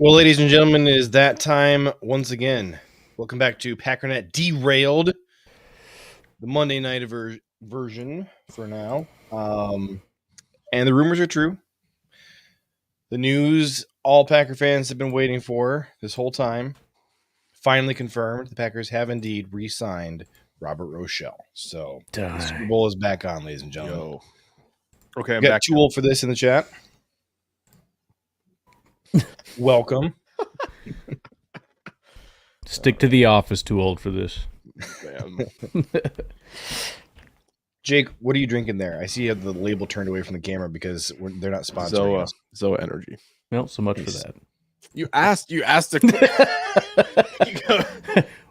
Well, ladies and gentlemen, it is that time once again. Welcome back to Packernet Derailed, the Monday night version for now. And the rumors are true. The news all Packer fans have been waiting for this whole time finally confirmed. The Packers have indeed re-signed Robert Rochelle. So the Super Bowl is back on, ladies and gentlemen. Yo. Okay, I'm got back. Too old for this in the chat. Welcome. Stick to the office. Too old for this. Jake, what are you drinking there? I see you have the label turned away from the camera because they're not sponsoring us. Zoa Energy. Well, so much for that. You asked the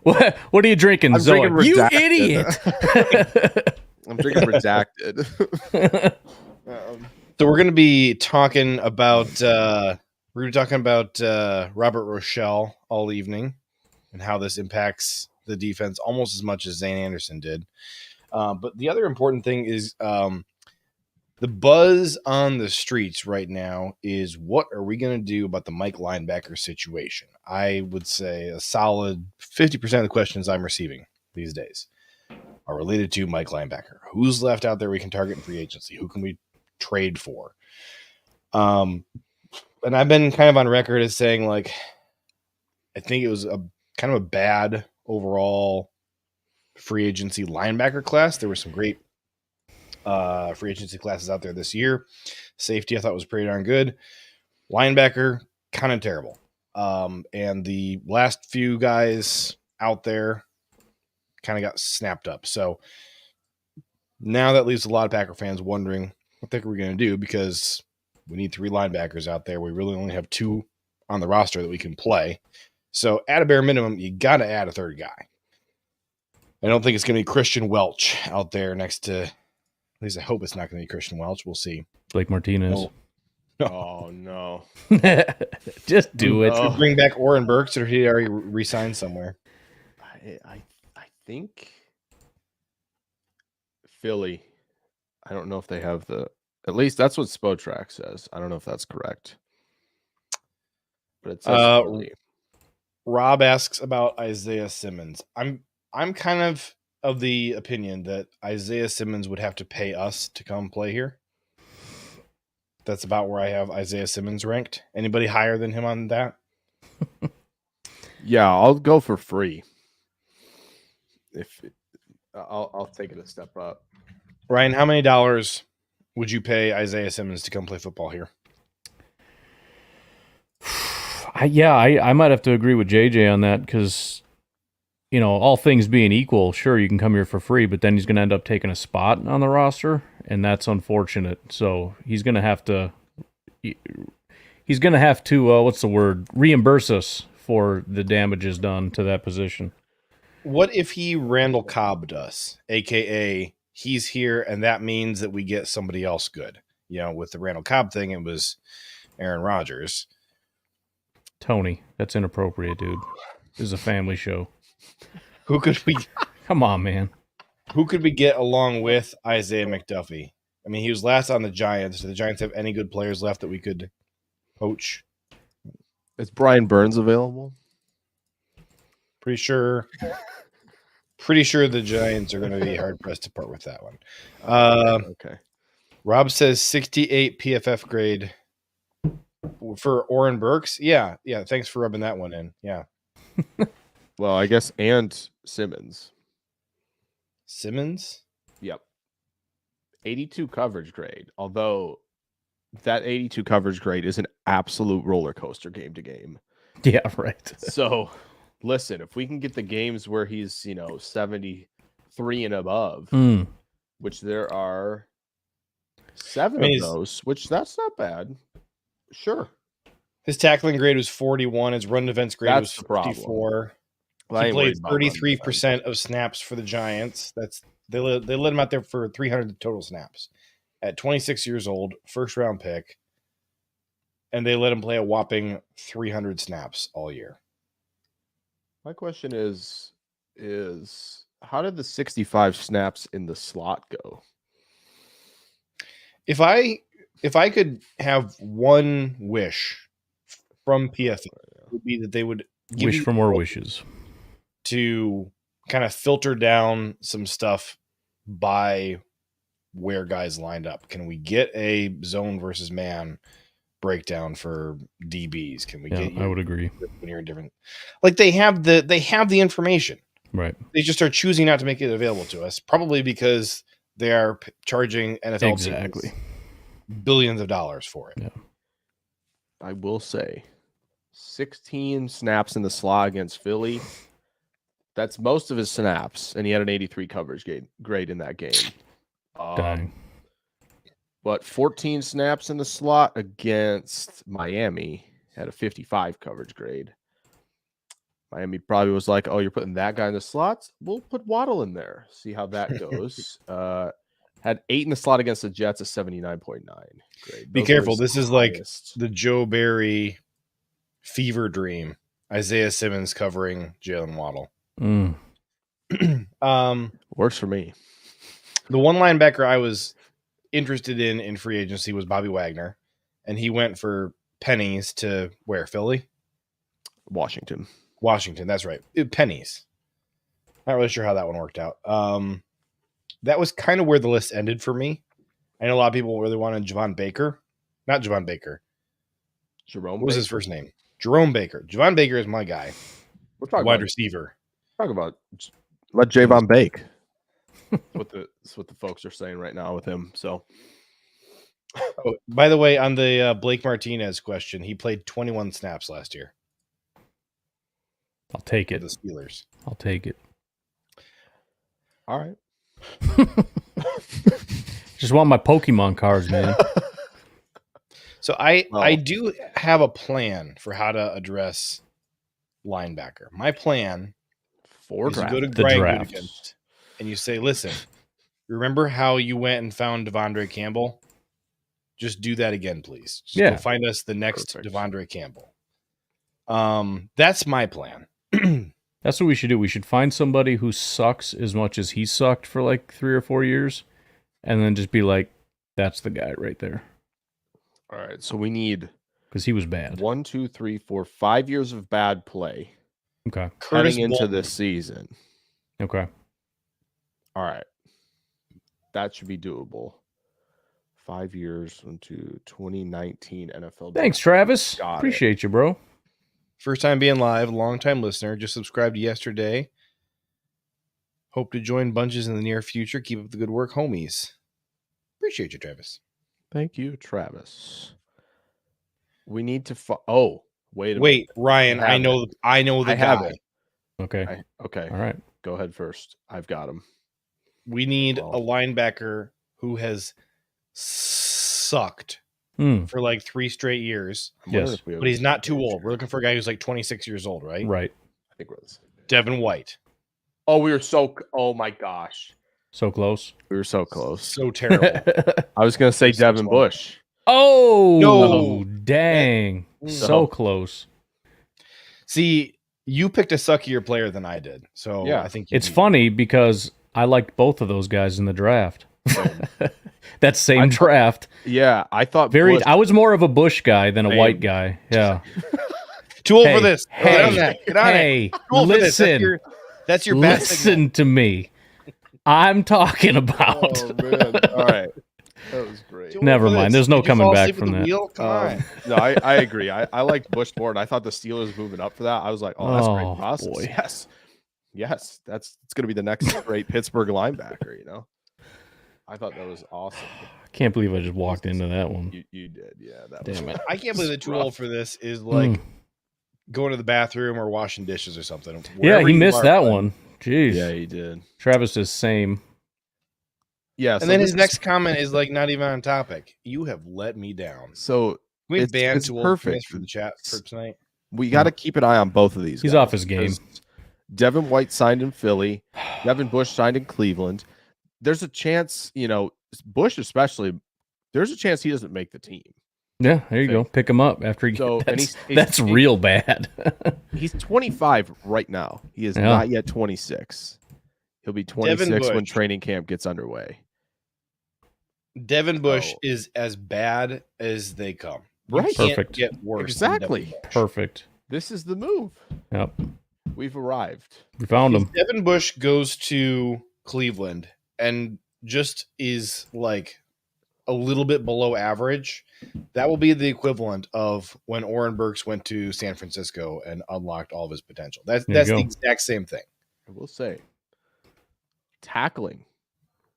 What are you drinking, I'm Zoa? drinking You Redacted. idiot! I'm drinking Redacted. So we're going to be talking about Robert Rochelle all evening and how this impacts the defense almost as much as Zane Anderson did. But the other important thing is the buzz on the streets right now is, what are we going to do about the Mike linebacker situation? I would say a solid 50% of the questions I'm receiving these days are related to Mike linebacker. Who's left out there we can target in free agency? Who can we trade for? And I've been kind of on record as saying, like, I think it was a kind of a bad overall free agency linebacker class. There were some great free agency classes out there this year. Safety, I thought, was pretty darn good. Linebacker, kind of terrible. And the last few guys out there kind of got snapped up. So now that leaves a lot of Packer fans wondering what the heck are we going to do, because we need 3 linebackers out there. We really only have 2 on the roster that we can play. So at a bare minimum, you got to add a third guy. I don't think it's going to be Christian Welch out there next to, at least I hope it's not going to be Christian Welch. We'll see. Blake Martinez. No. Oh, no. Just do it. Should we bring back Oren Burks, or he already re-signed somewhere? I think Philly. I don't know if they have at least that's what Spotrac says. I don't know if that's correct. But it says Philly. Rob asks about Isaiah Simmons. I'm kind of the opinion that Isaiah Simmons would have to pay us to come play here. That's about where I have Isaiah Simmons ranked. Anybody higher than him on that? Yeah, I'll go for free. I'll take it a step up. Ryan, how many dollars would you pay Isaiah Simmons to come play football here? I might have to agree with JJ on that, because, you know, all things being equal, sure, you can come here for free, but then he's going to end up taking a spot on the roster, and that's unfortunate. So he's going to have to what's the word? Reimburse us for the damages done to that position. What if he Randall Cobbed us, a.k.a. he's here, and that means that we get somebody else good? You know, with the Randall Cobb thing, it was Aaron Rodgers. Tony, that's inappropriate, dude. This is a family show. Who could we? Come on, man. Who could we get along with Isaiah McDuffie? I mean, he was last on the Giants. Do the Giants have any good players left that we could poach? Is Brian Burns available? Pretty sure the Giants are going to be hard pressed to part with that one. Okay. Rob says 68 PFF grade for Oren Burks. Yeah. Thanks for rubbing that one in. Yeah. Well, I guess and Simmons. Simmons? Yep. 82 coverage grade. Although that 82 coverage grade is an absolute roller coaster game to game. Yeah, right. So, listen, if we can get the games where he's, 73 and above, which there are 7 of those, which that's not bad. Sure. His tackling grade was 41. His run defense grade was 54. Well, he played 33% of snaps for the Giants. They let him out there for 300 total snaps. At 26 years old, first round pick, and they let him play a whopping 300 snaps all year. My question is how did the 65 snaps in the slot go? If I could have one wish from PFF, it would be that they would wish for more wishes to kind of filter down some stuff by where guys lined up. Can we get a zone versus man breakdown for DBs? Can we get I would agree. When you're different, like they have the information, right? They just are choosing not to make it available to us, probably because they are charging NFL teams billions of dollars for it. Yeah. I will say 16 snaps in the slot against Philly. That's most of his snaps, and he had an 83 coverage grade in that game. Dang. But 14 snaps in the slot against Miami, had a 55 coverage grade. Miami probably was like, oh, you're putting that guy in the slots? We'll put Waddle in there. See how that goes. Had 8 in the slot against the Jets, a 79.9 grade. Be careful. This is like the Joe Barry fever dream. Isaiah Simmons covering Jalen Waddle. Works for me. The one linebacker I was interested in free agency was Bobby Wagner, and he went for pennies to where? Philly? Washington, that's right. Pennies. Not really sure how that one worked out. That was kind of where the list ended for me. I know a lot of people really wanted Javon Baker. Not Javon Baker. Jerome. What was his first name? Jerome Baker. Javon Baker is my guy. We're talking wide receiver. Talk about let Javon bake. That's what the folks are saying right now with him. So, oh, by the way, on the Blake Martinez question, he played 21 snaps last year. I'll take it. The Steelers. I'll take it. All right. Just want my Pokemon cards, man. So I do have a plan for how to address linebacker. My plan is to go to Brian Gutekunst and you say, listen, remember how you went and found De'Vondre Campbell? Just do that again, please. Just go find us the next De'Vondre Campbell. That's my plan. That's what we should do. We should find somebody who sucks as much as he sucked for like 3 or 4 years, and then just be like, that's the guy right there. All right. So we need, because he was bad. 1, 2, 3, 4, 5 years of bad play. Okay. Heading into this season. Okay. All right. That should be doable. 5 years into 2019 NFL. Thanks, Travis. Appreciate you, bro. First time being live, long time listener. Just subscribed yesterday. Hope to join bunches in the near future. Keep up the good work, homies. Appreciate you, Travis. Thank you, Travis. We need to. Wait a minute. Ryan. I know the guy. Okay. Okay. All right. Go ahead first. I've got him. We need a linebacker who has sucked for like 3 straight years. Yes. But he's not too old. We're looking for a guy who's like 26 years old, right? Right. I think we're the same. Devin White. Oh, we were so. Oh my gosh. So close. We were so close. So terrible. I was going to say Devin Bush. Oh, no. Dang. So close. See, you picked a suckier player than I did. So yeah, I think it's funny because I liked both of those guys in the draft. That same draft. Yeah, I thought I was more of a Bush guy than a White guy. Yeah. Too old for this. Get on that. Get on it. Listen. That's your best. Listen to me. I'm talking about. Oh, man. All right. That was great. Too Never old for mind. this. There's no Did you coming fall back asleep at from the that. wheel? Come on. No, I agree. I liked Bush more, and I thought the Steelers moving up for that. I was like, oh, that's a Oh, great process. boy. Yes, it's going to be the next great Pittsburgh linebacker. I thought that was awesome. I can't believe I just walked into that one. You did, yeah. That Damn was, it. I can't believe that too rough. old for this is like going to the bathroom or washing dishes or something. Yeah, Wherever he you missed are, that bud. one. Jeez. Yeah, he did. Travis is same. Yeah, And then his next comment is like not even on topic. You have let me down. So Can we ban it's too old for perfect this for the chat for tonight? We got to keep an eye on both of these. He's guys, off his game. because Devin White signed in Philly. Devin Bush signed in Cleveland. There's a chance, Bush especially. There's a chance he doesn't make the team. Yeah, there you go. Pick him up after he So, and that's real bad. He's 25 right now. He is not yet 26. He'll be 26 when training camp gets underway. Devin Bush is as bad as they come. Right. You can't Perfect. get worse. Exactly. Perfect. This is the move. Yep. We've arrived. We found him. Devin Bush goes to Cleveland and just is like a little bit below average. That will be the equivalent of when Oren Burks went to San Francisco and unlocked all of his potential. That's the exact same thing. I will say, tackling,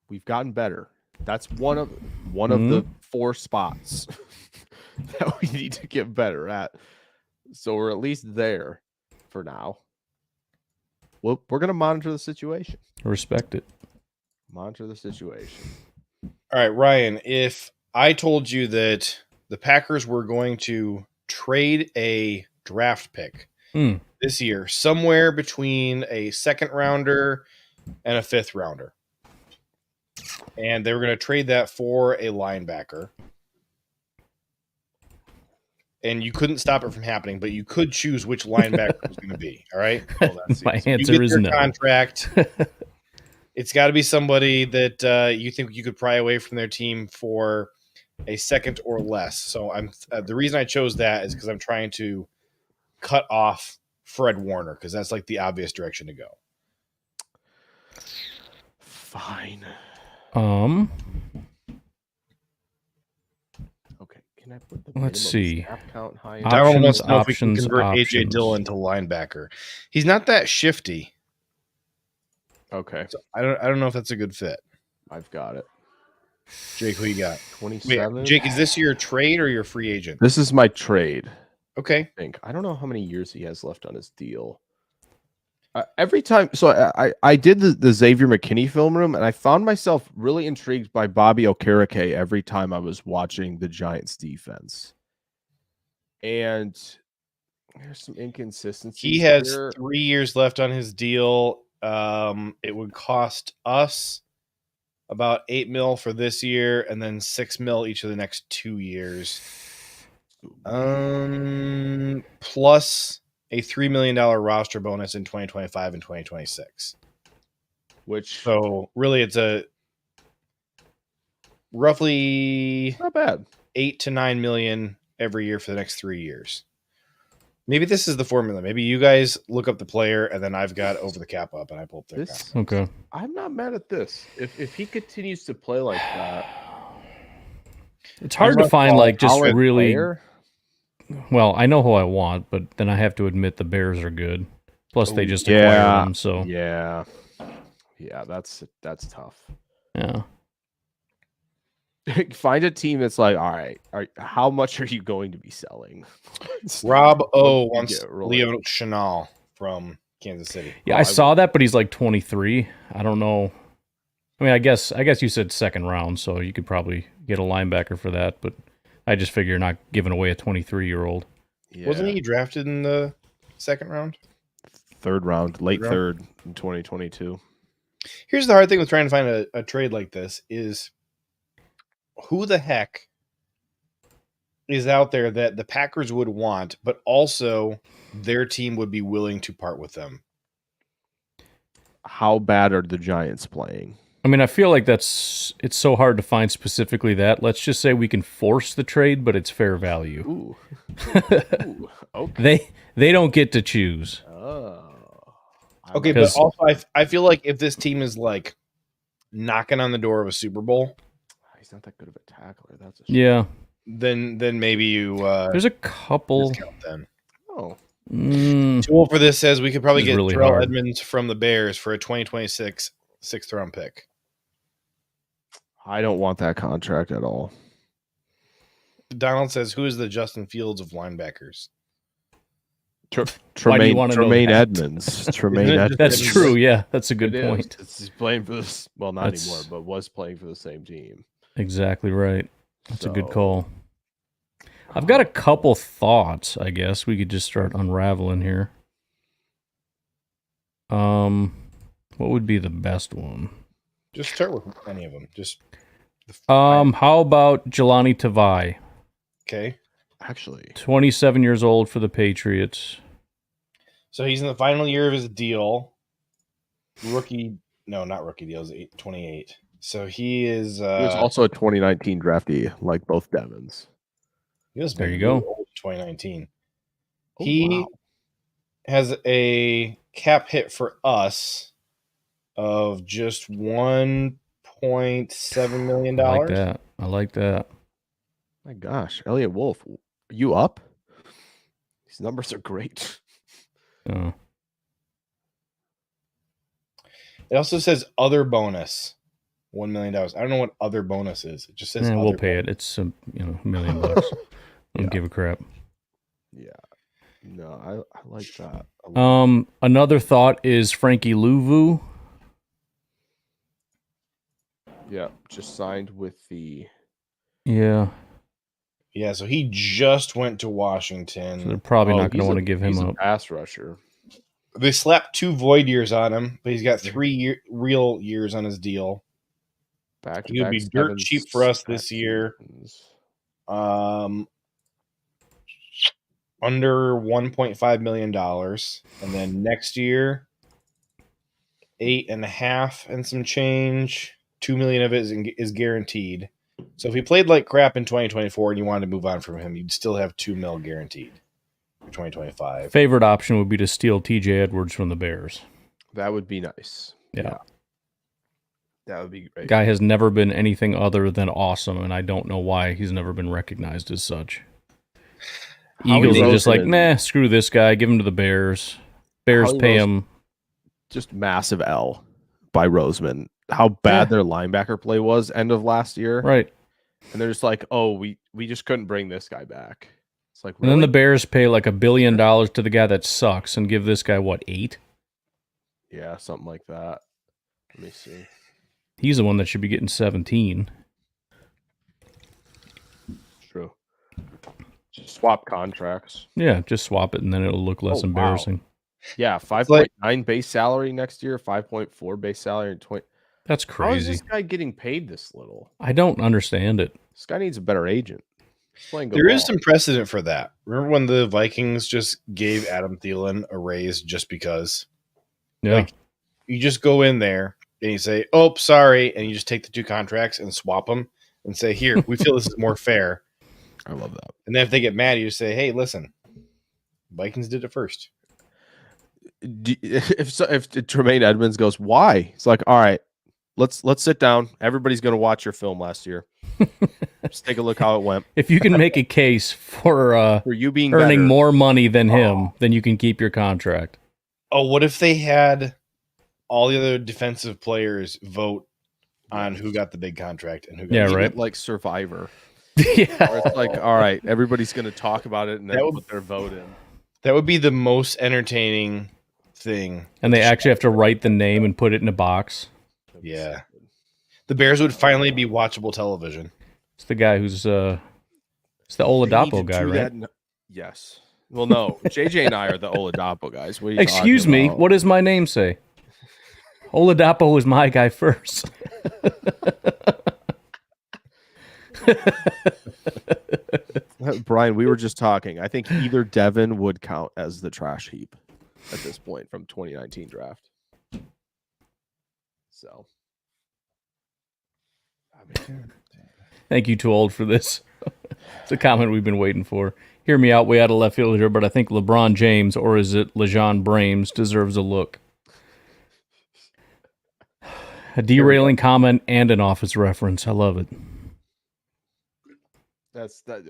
we've gotten better. That's one of the 4 spots that we need to get better at. So we're at least there for now. Well, we're going to monitor the situation. Respect it. Monitor the situation. All right, Ryan, if I told you that the Packers were going to trade a draft pick this year, somewhere between a 2nd rounder and a 5th rounder, and they were going to trade that for a linebacker, and you couldn't stop it from happening, but you could choose which linebacker it was going to be. All right. My answer is no. Contract. It's got to be somebody that you think you could pry away from their team for a 2nd or less. So I'm the reason I chose that is because I'm trying to cut off Fred Warner because that's like the obvious direction to go. Fine. Okay. Can I put the Let's see. snap count high? Darryl wants to know if we Options. can convert AJ Dillon to linebacker. He's not that shifty. Okay. So I don't know if that's a good fit. I've got it. Jake, who you got? 27. Wait, Jake, is this your trade or your free agent? This is my trade. Okay. I don't know how many years he has left on his deal. Every time, so I did the Xavier McKinney film room, and I found myself really intrigued by Bobby Okereke every time I was watching the Giants defense. And there's some inconsistencies. He has 3 years left on his deal. It would cost us about $8 million for this year, and then $6 million each of the next 2 years. Plus a $3 million roster bonus in 2025 and 2026. So really, it's a roughly not bad $8 to $9 million every year for the next 3 years. Maybe this is the formula. Maybe you guys look up the player, and then I've got over the cap up, and I pull up their cap. Okay. I'm not mad at this. If he continues to play like that, it's hard to find like just really. Player. Well, I know who I want, but then I have to admit the Bears are good. Plus, they just acquired them, so yeah, that's tough. Yeah. Find a team that's like, all right, how much are you going to be selling? Rob O wants Leo Chenal from Kansas City. Yeah, I saw that, but he's like 23. I don't know. I mean, I guess you said 2nd round, so you could probably get a linebacker for that, but I just figure you're not giving away a 23-year-old. Yeah. Wasn't he drafted in the 2nd round? 3rd round, late 3rd in 2022. Here's the hard thing with trying to find a trade like this is who the heck is out there that the Packers would want, but also their team would be willing to part with them? How bad are the Giants playing? I mean, I feel like it's so hard to find specifically that. Let's just say we can force the trade, but it's fair value. Ooh. Ooh. Okay. They don't get to choose. Oh. Okay, but also I feel like if this team is like knocking on the door of a Super Bowl, he's not that good of a tackler. That's a Yeah. Then maybe you There's a couple. discount then. Oh, Tool for this says we could probably This is get really Terrell hard. Edmonds from the Bears for a 2026 6th-round pick. I don't want that contract at all. Donald says, who is the Justin Fields of linebackers? Why do you wanna know Tremaine that? Edmonds. Tremaine Isn't it Edmonds. That's Edmonds. true. Yeah, that's a good It is. point. He's playing for this. Well, not That's- anymore, but was playing for the same team. Exactly right. That's a good So- call. I've got a couple thoughts, I guess. We could just start unraveling here. What would be the best one? Just start with any of them. Just How about Jelani Tavai? okay. Actually, 27 years old for the Patriots. So he's in the final year of his deal. Not rookie deal. Is 28. So he is. he was also a 2019 draftee, like both Devons. He was There you really go. old in 2019. Oh, He wow. has a cap hit for us of just $1.7 million. I like that. I like that. My gosh, Elliot Wolf, are you up? These numbers are great. Oh. It also says other bonus, $1 million. I don't know what other bonus is. It just says We'll other pay it. It's $1 million. I don't give a crap. Yeah. No, I like that. a lot. Another thought is Frankie Louvu. Yeah, just signed with the. Yeah, Yeah, so he just went to Washington. so they're probably Oh, not going to he's want a- to give him he's a up. pass rusher. They slapped 2 void years on him, but he's got 3 real years on his deal. Back He would be dirt cheap for us this year. Under $1.5 million, and then next year, 8.5 and some change. 2 million of it is guaranteed. So if he played like crap in 2024 and you wanted to move on from him, you'd still have 2 mil guaranteed for 2025. Favorite option would be to steal TJ Edwards from the Bears. That would be nice. Yeah. That would be great. Guy has never been anything other than awesome, and I don't know why he's never been recognized as such. Howie Eagles are just like, Roseman- nah, screw this guy. Give him to the Bears. Bears Howie pay Rose- him. Just massive L by Roseman. How bad their linebacker play was end of last year. Right. And they're just like, oh, we just couldn't bring this guy back. It's like, And then the really? Bears pay like $1 billion to the guy that sucks and give this guy, what, 8? Yeah, something like that. Let me see. He's the one that should be getting 17. True. Just swap contracts. Yeah, just swap it and then it'll look less Oh, wow. embarrassing. Yeah, 5.9 base salary next year, 5.4 base salary in 20. That's How is crazy. this guy getting paid this little? I don't understand it. This guy needs a better agent. He's playing good There is ball. some precedent for that. Remember when the Vikings just gave Adam Thielen a raise just because? Yeah. Like, you just go in there and you say, oh, sorry, and you just take the 2 contracts and swap them and say, here, we feel this is more fair. I love that. And then if they get mad, you say, hey, listen, Vikings did it first. If Tremaine Edmonds goes, why? He's like, all right, let's sit down. Everybody's going to watch your film last year. Just take a look how it went. If you can make a case for For you being earning better. more money than him, then you can keep your contract. Oh, what if they had all the other defensive players vote on who got the big contract and who got Yeah, the Make right. it like Survivor. Yeah. Where it's like, all right, everybody's going to talk about it and then That would- put their vote in. That would be the most entertaining thing. And they actually have to write the name and put it in a box. Yeah. The Bears would finally be watchable television. It's the guy who's it's the They need Oladapo to guy, do right? that yes. Well, no. JJ and I are the Oladapo guys. What are you Excuse talking me, about? what does my name say? Oladapo was my guy first. Brian, we were just talking. I think either Devin would count as the trash heap at this point from 2019 draft. So, I mean, Thank you, too old for this. It's a comment we've been waiting for. Hear me out way out of left field here, but I think LeBron James, or is it LeJean Brames, deserves a look. A derailing comment and an office reference. I love it.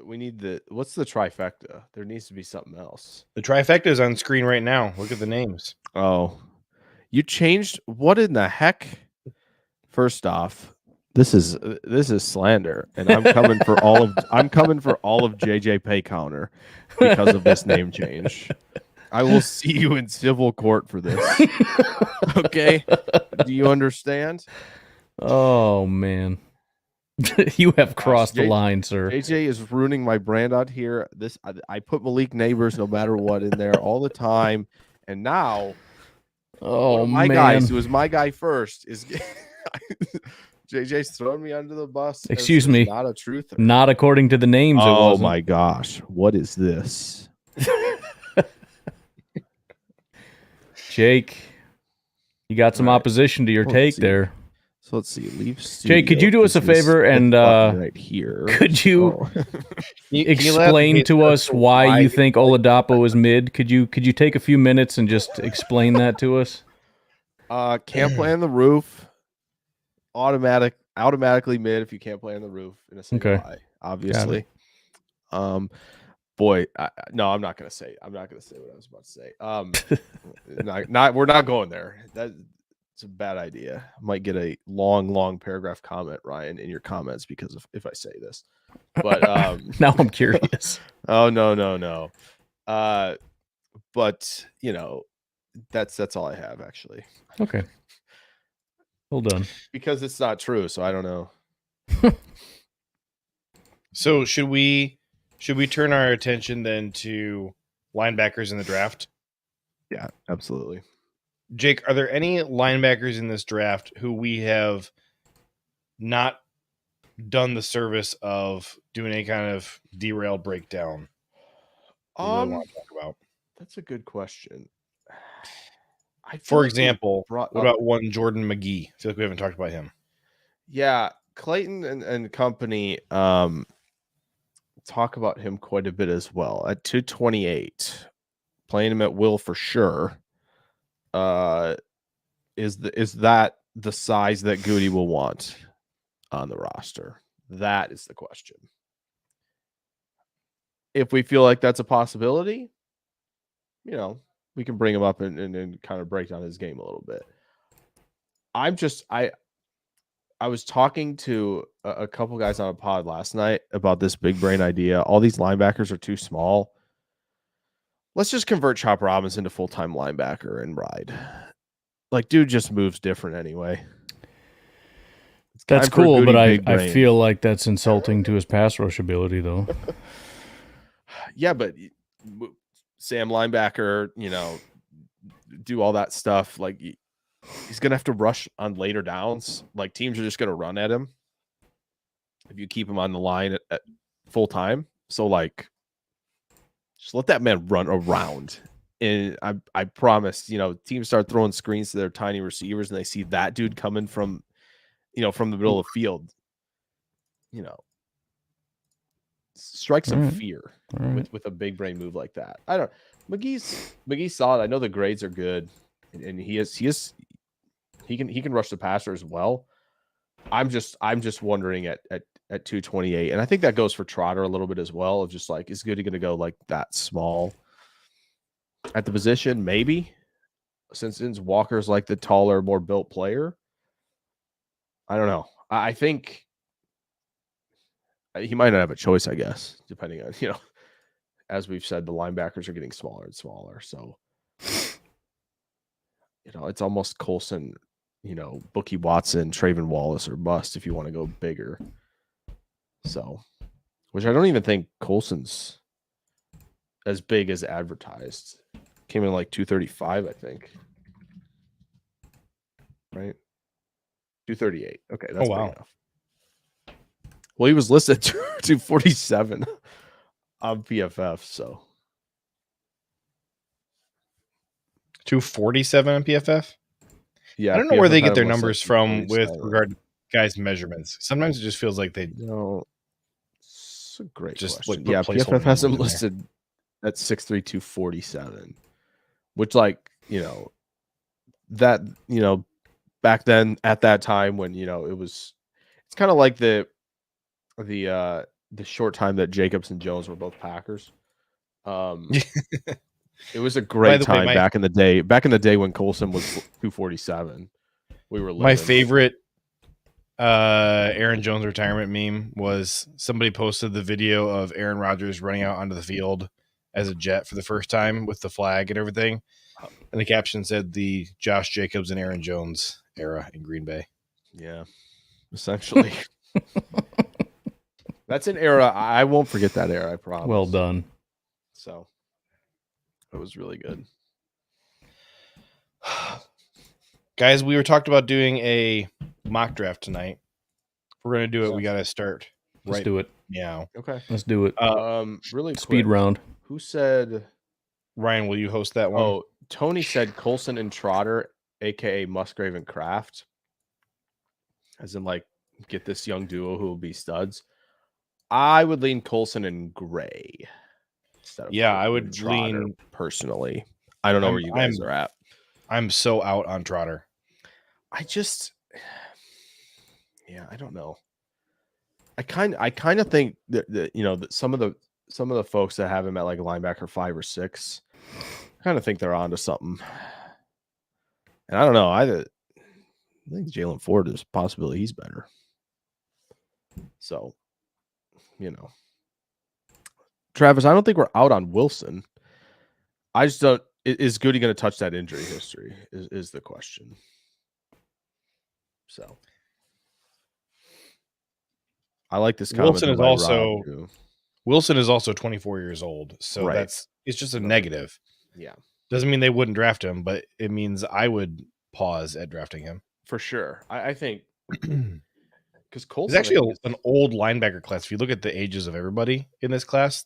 We need what's the trifecta? There needs to be something else. The trifecta is on screen right now. Look at the names. Oh, you changed. What in the heck? First off, this is slander, and I'm coming for all of JJ Pay Counter because of this name change. I will see you in civil court for this. Okay, do you understand? Oh man. You have crossed the line, sir. JJ is ruining my brand out here. I put Malik Neighbors no matter what in there all the time, and now, my guys, who was my guy first, is JJ's throwing me under the bus. Excuse me, not a truther. Not according to the names. Oh my gosh, what is this, Jake? You got some opposition to your take there. So let's see. Leave Jake, could you do us a favor and right here? Could you explain to us why you think Oladapo is mid? Could you take a few minutes and just explain that to us? Can't play on the roof. Automatically mid if you can't play on the roof in a single high, obviously. Boy, no, I'm not gonna say. I'm not gonna say what I was about to say. We're not going there. It's a bad idea. I might get a long paragraph comment, Ryan, in your comments because if I say this. But now I'm curious. Oh no. But that's all I have actually. Okay. Well done. Because it's not true, so I don't know. So should we turn our attention then to linebackers in the draft? Yeah, absolutely. Jake, are there any linebackers in this draft who we have not done the service of doing any kind of derailed breakdown? We really want to talk about? That's a good question. For example, what about one Jordan McGee? I feel like we haven't talked about him. Yeah, Clayton and company talk about him quite a bit as well. At 228, playing him at will for sure. Is that the size that Goody will want on the roster? That is the question. If we feel like that's a possibility, we can bring him up and kind of break down his game a little bit. I was talking to a couple guys on a pod last night about this big brain idea. All these linebackers are too small. Let's just convert Chop Robinson to full-time linebacker and ride. Like, dude just moves different anyway. That's cool, but I feel like that's insulting to his pass rush ability, though. Yeah, but Sam linebacker, do all that stuff. Like, he's going to have to rush on later downs. Like, teams are just going to run at him if you keep him on the line at full time. So, like, just let that man run around. And I promise, teams start throwing screens to their tiny receivers and they see that dude coming from the middle of the field, strike some fear with a big brain move like that. I don't know. McGee's solid. I know the grades are good and he can rush the passer as well. I'm just wondering at 228, and I think that goes for Trotter a little bit as well, of just like, is Goody going to go like that small at the position? Maybe, since Walker's like the taller, more built player. I don't know. I think he might not have a choice, I guess, depending on, as we've said, the linebackers are getting smaller and smaller. So, it's almost Colson, Bookie Watson, Trayvon Wallace, or bust if you want to go bigger. So, which I don't even think Colson's as big as advertised. Came in like 235, I think. Right? 238. Okay, that's big enough. Well, he was listed 247 on PFF, so 247 on PFF. Yeah, I don't know where they get their numbers from with regard to guys' measurements. Sometimes it just feels like they. It's a great just question. Like, PFF has him listed at 6'3", 247, which, like, that back then at that time when it's kind of like the the short time that Jacobs and Jones were both Packers. It was a great time back in the day. Back in the day when Colson was 247, we were living. My favorite Aaron Jones retirement meme was somebody posted the video of Aaron Rodgers running out onto the field as a Jet for the first time with the flag and everything, and the caption said the Josh Jacobs and Aaron Jones era in Green Bay. Yeah, essentially. That's an era I won't forget. That era, I promise. Well done. So it was really good. Guys, we were talked about doing a mock draft tonight. If we're gonna do it, we gotta start. Let's do it. Meow. Okay. Let's do it. Really Speed quick, round. Who said? Ryan, will you host that one? Oh, Tony said Colson and Trotter, aka Musgrave and Kraft. As in, like, get this young duo who will be studs. I would lean Colson and Gray. I would Trotter, lean personally. I don't know where you guys are at. I'm so out on Trotter. I don't know. I kind of think that that some of the folks that have him at like linebacker 5 or 6, I kind of think they're onto something. And I don't know. I think Jalen Ford is a possibility he's better. So, Travis, I don't think we're out on Wilson. I just don't. Is Goody going to touch that injury history? Is the question. So, I like this comment. Wilson is also 24 years old, so it's just a negative. Yeah, doesn't mean they wouldn't draft him, but it means I would pause at drafting him for sure. I think because Colson is actually an old linebacker class. If you look at the ages of everybody in this class,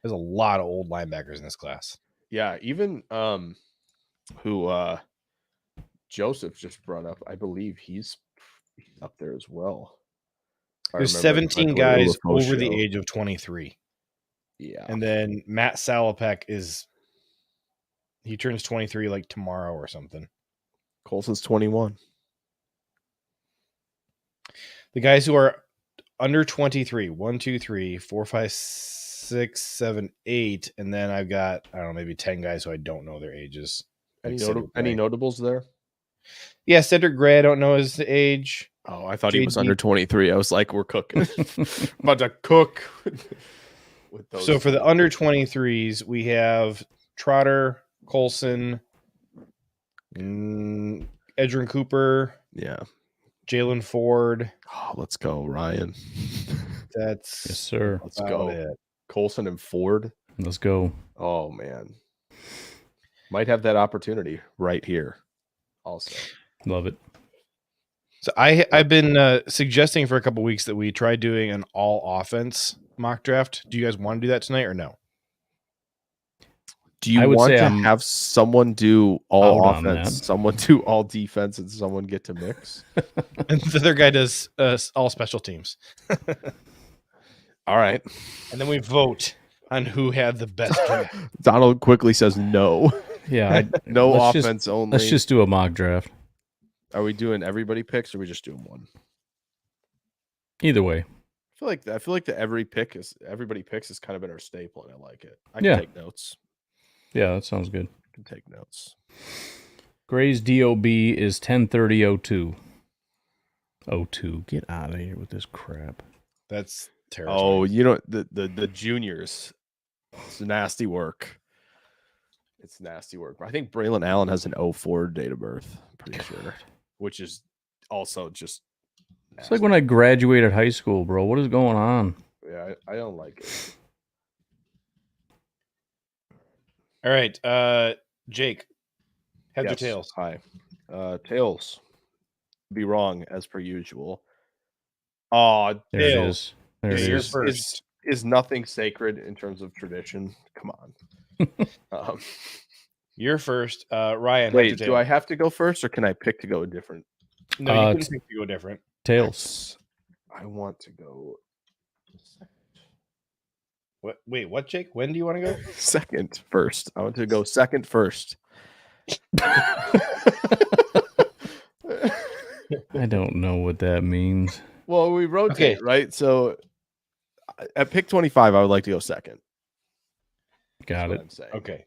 there's a lot of old linebackers in this class. Yeah, even who Joseph just brought up, I believe he's up there as well. There's 17 guys over the age of 23. Yeah. And then Matt Salopek he turns 23 like tomorrow or something. Colson's 21. The guys who are under 23, 1, 2, 3, 4, 5, 6, 7, 8, and then I've got, I don't know, maybe 10 guys who I don't know their ages. Any notables there? Yeah, Cedric Gray, I don't know his age. Oh, I thought he was under 23. I was like, we're cooking. About to cook. With those so for the under 23s, we have Trotter, Colson, Edgerrin Cooper. Yeah. Jalen Ford. Oh, let's go, Ryan. That's yes, sir. Let's go. It. Colson and Ford. Let's go. Oh man. Might have that opportunity right here. Also. Love it. So I've been suggesting for a couple weeks that we try doing an all offense mock draft. Do you guys want to do that tonight or no? Do you want to have someone do all offense, someone do all defense, and someone get to mix? And the other guy does all special teams. All right. And then we vote on who had the best draft. Donald quickly says no. Yeah. No offense only. Let's just do a mock draft. Are we doing everybody picks or are we just doing one? Either way. I feel like the everybody picks has kind of been our staple, and I like it. I can take notes. Yeah, that sounds good. I can take notes. Gray's DOB is 103002. 02. Get out of here with this crap. That's terrible. Oh, the juniors. It's nasty work. It's nasty work. I think Braylon Allen has an 04 date of birth. I'm pretty sure. Which is also just nasty. It's like when I graduated high school, bro. What is going on? Yeah, I don't like it. All right, Jake. Heads or tails? Hi. Tails. Be wrong as per usual. Oh, there it is. There it is. First. Is nothing sacred in terms of tradition? Come on. You're first, Ryan. Wait, do I have to go first, or can I pick to go different? No, you can pick to go different. Tails. I want to go. What? Wait, what, Jake? When do you want to go? Second first. I want to go second first. I don't know what that means. Well, we rotate, right? So At pick 25, I would like to go second. Got That's what it. I'm saying. Okay.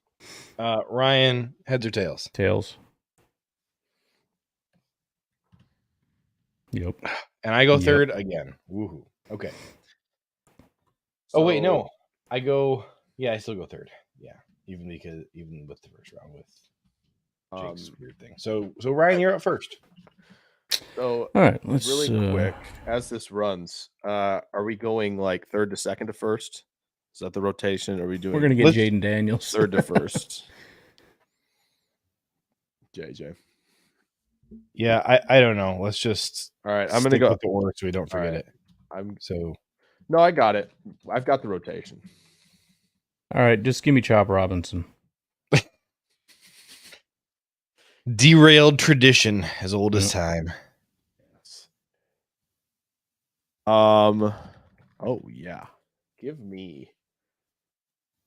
Ryan, heads or tails? Tails. Yep. And I go Yep. third again. Woohoo. Okay. Oh wait, no. I go. Yeah, I still go third. Yeah, even with the first round with Jake's weird thing. So Ryan, you're up first. So All right, let's really quick as this runs, are we going like third to second to first? Is that the rotation? Are we doing? We're gonna get Jaden Daniels third to first. JJ. Yeah, I don't know. Let's just. All right, I'm gonna go with the order so we don't forget it. No, I got it. I've got the rotation. All right, just give me Chop Robinson. Derailed tradition as old as time. Yes. Oh yeah. Give me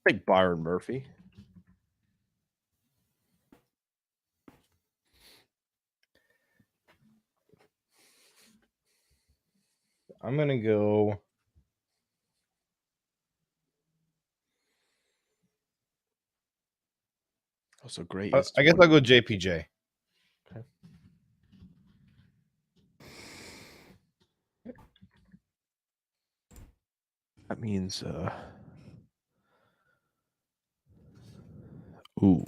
take Byron Murphy. I'm gonna go. Oh, so great. I guess I'll go JPJ. Okay. That means ooh.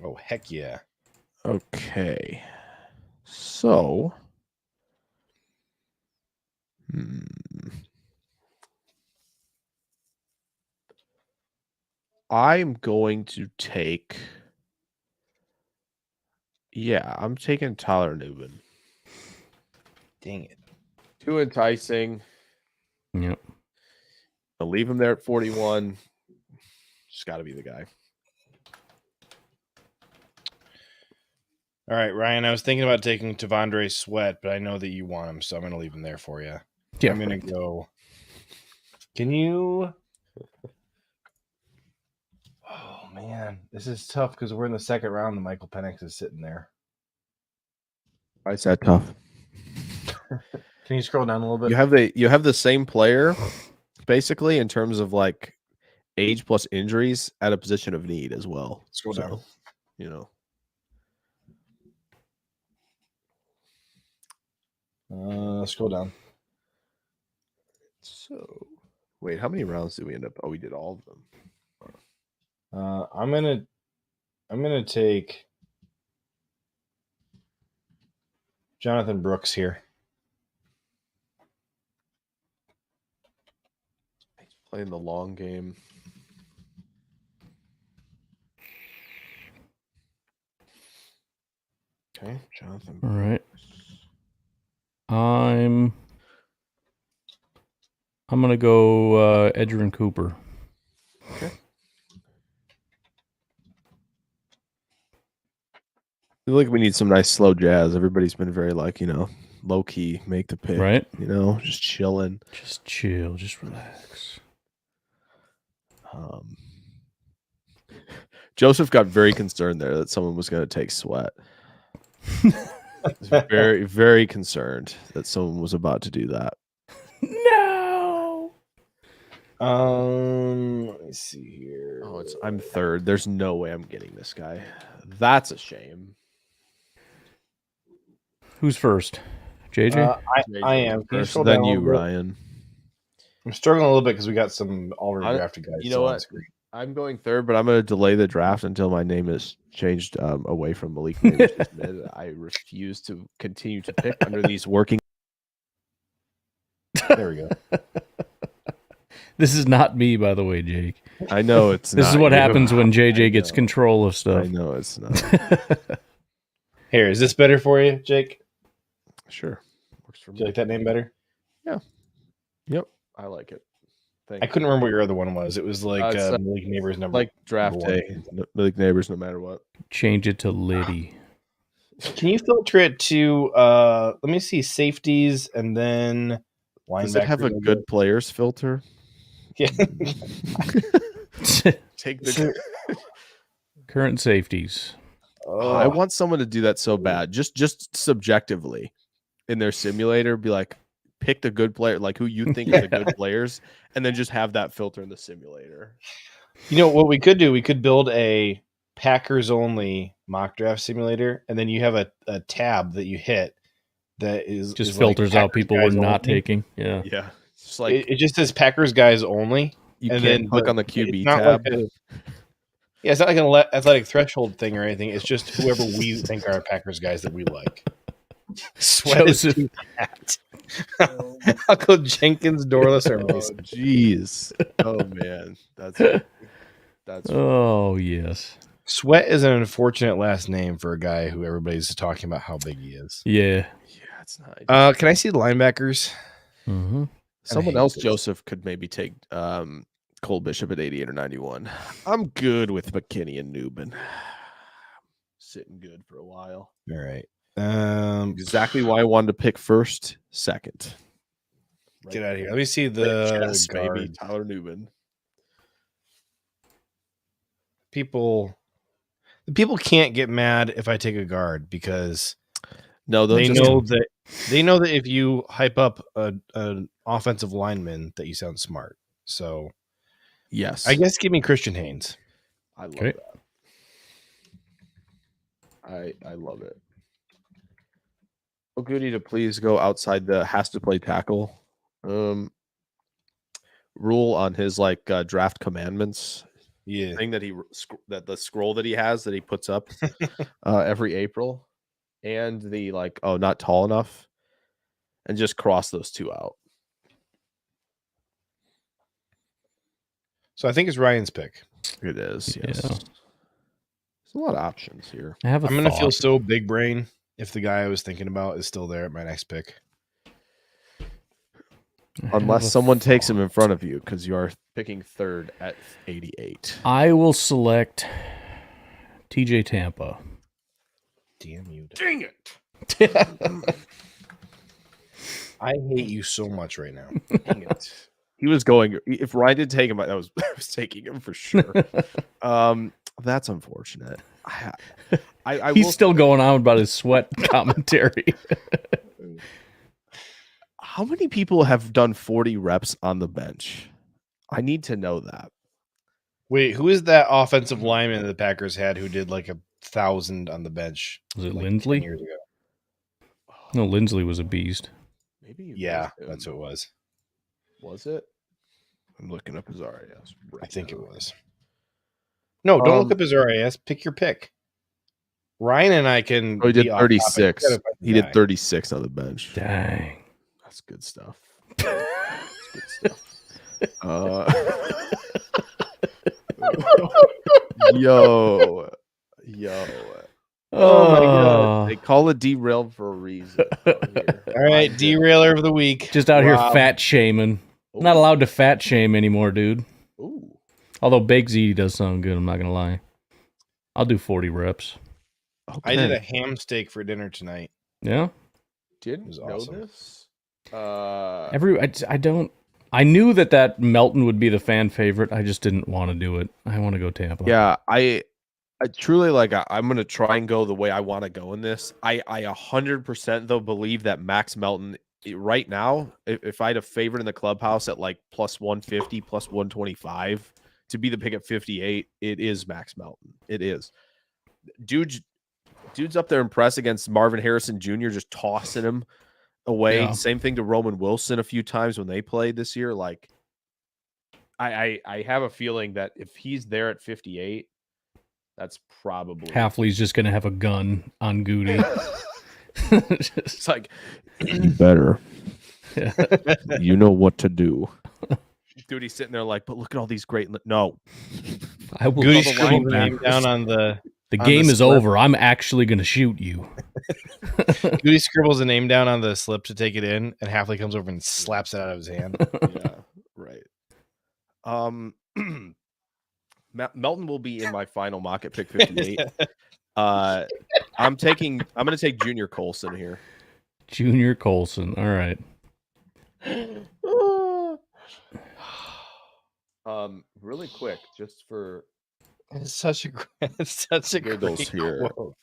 Oh heck yeah. Okay. So I'm going to take. Yeah, I'm taking Tyler Newman. Dang it. Too enticing. Yep. I'll leave him there at 41. Just got to be the guy. All right, Ryan, I was thinking about taking De'Vondre Sweat, but I know that you want him, so I'm going to leave him there for you. Yeah. I'm going to go. Can you? Oh, man. This is tough because we're in the second round and Michael Penix is sitting there. Why is that tough? Can you scroll down a little bit? You have the same player, basically, in terms of like age plus injuries at a position of need as well. Scroll down. You know. Scroll down. So, wait, how many rounds did we end up? Oh, we did all of them. I'm gonna take Jonathan Brooks here. He's playing the long game. Okay, Jonathan. All right. I'm gonna go Edgerrin Cooper. Okay. I feel like we need some nice slow jazz. Everybody's been very low key, make the pick. Right. Just chilling. Just chill, just relax. Joseph got very concerned there that someone was going to take Sweat. Very, very concerned that someone was about to do that. No. Let me see here. Oh, I'm third. There's no way I'm getting this guy. That's a shame. Who's first? JJ? I am. First, then you, Ryan. I'm struggling a little bit because we got some already drafted guys. You know what? I'm going third, but I'm going to delay the draft until my name is changed away from Malik Neighbors. I refuse to continue to pick under these working. There we go. This is not me, by the way, Jake. I know it's not. This is what happens when JJ gets control of stuff. I know it's not. Here, is this better for you, Jake? Sure. Works for me. Do you like that name better? Yeah. Yep. I like it. I couldn't remember what your other one was. It was like Malik Neighbors number. Like draft day. Malik Neighbors, no matter what. Change it to Liddy. Can you filter it to let me see, safeties and then linebackers? Does it have a good players filter? Yeah. Take the current safeties. I want someone to do that so bad. Just subjectively in their simulator, be like, pick the good player, like who you think are the good players, and then just have that filter in the simulator. You know what we could do? We could build a Packers only mock draft simulator, and then you have a tab that you hit that is filters like out people we're not only. taking. Yeah. Yeah. It's like it just says Packers guys only. you and can't then click on the QB it's not tab. It's not like an athletic threshold thing or anything. It's just whoever we think are Packers guys that we like. Sweat is too fat. Uncle Jenkins, Dorless, or Mason. Jeez. Oh man. That's Oh yes. Sweat is an unfortunate last name for a guy who everybody's talking about how big he is. Yeah. Yeah, it's not. Can I see the linebackers? Mm-hmm. Someone hate else, this. Joseph, could maybe take Cole Bishop at 88 or 91. I'm good with McKinney and Newman. Sitting good for a while. All right. Exactly why I wanted to pick first, second. Get out of here. Let me see Right the chest, baby. guard. Tyler Newman. People can't get mad if I take a guard because No, they know that if you hype up an offensive lineman that you sound smart. So yes, I guess give me Christian Haynes. I love Okay. that. I love it. Oh, Goody to please go outside the has to play tackle rule on his like draft commandments Yeah. thing that the scroll that he has that he puts up every April, and the like not tall enough, and just cross those two out. So I think it's Ryan's pick. It is, yes. Yeah. There's a lot of options here. I have a I'm gonna thought. feel so big brain if the guy I was thinking about is still there at my next pick. I have Unless a someone takes him thought. in front of you, because you are picking third at 88. I will select TJ Tampa. Damn you. Dang it! I hate you so much right now. Dang it. He was going. If Ryan did take him, I was taking him for sure. That's unfortunate. I He's will still going on about his sweat commentary. How many people have done 40 reps on the bench? I need to know that. Wait, who is that offensive lineman that the Packers had who did like 1,000 on the bench? Was it like 10 Lindsley? years ago? No, Lindsley was a beast. Maybe. Yeah, that's what it was. Was it? I'm looking up his RAS. I think it was. No, don't look up his RAS. Pick your pick. Ryan and I can. Oh, he did be off topic. 36. You gotta find the He guy. did 36 on the bench. Dang. That's good stuff. That's good stuff. Yo. Oh my God. They call it derailed for a reason. out here. All right, derailer of the week. Just out here Rob. fat shaming. Ooh. Not allowed to fat shame anymore, dude. Ooh. Although Big Z does sound good, I'm not gonna lie. I'll do 40 reps. I did a ham steak for dinner tonight. Yeah. Didn't was know awesome. this. I knew that Melton would be the fan favorite. I just didn't want to do it. I want to go Tampa. Yeah, I truly I'm gonna try and go the way I want to go in this. I 100% though believe that Max Melton right now, if I had a favorite in the clubhouse at like plus 150, plus 125 to be the pick at 58, it is Max Melton. It is. Dude's up there impressed against Marvin Harrison Jr., just tossing him away. Yeah. Same thing to Roman Wilson a few times when they played this year. Like, I have a feeling that if he's there at 58, that's probably Halfley's just gonna have a gun on Goody. it's like you better. You know what to do. Goody's sitting there like, but look at all these great. No, I will. Goody call the scribbled the linebackers. name down on the. The on game the is slip. over. I'm actually gonna shoot you. Goody scribbles a name down on the slip to take it in, and Halfley comes over and slaps it out of his hand. yeah, right. Melton will be in my final mock at pick 58. I'm going to take Junior Colson here. Junior Colson. All right. Really quick, just for It's such a giggles great here. quote.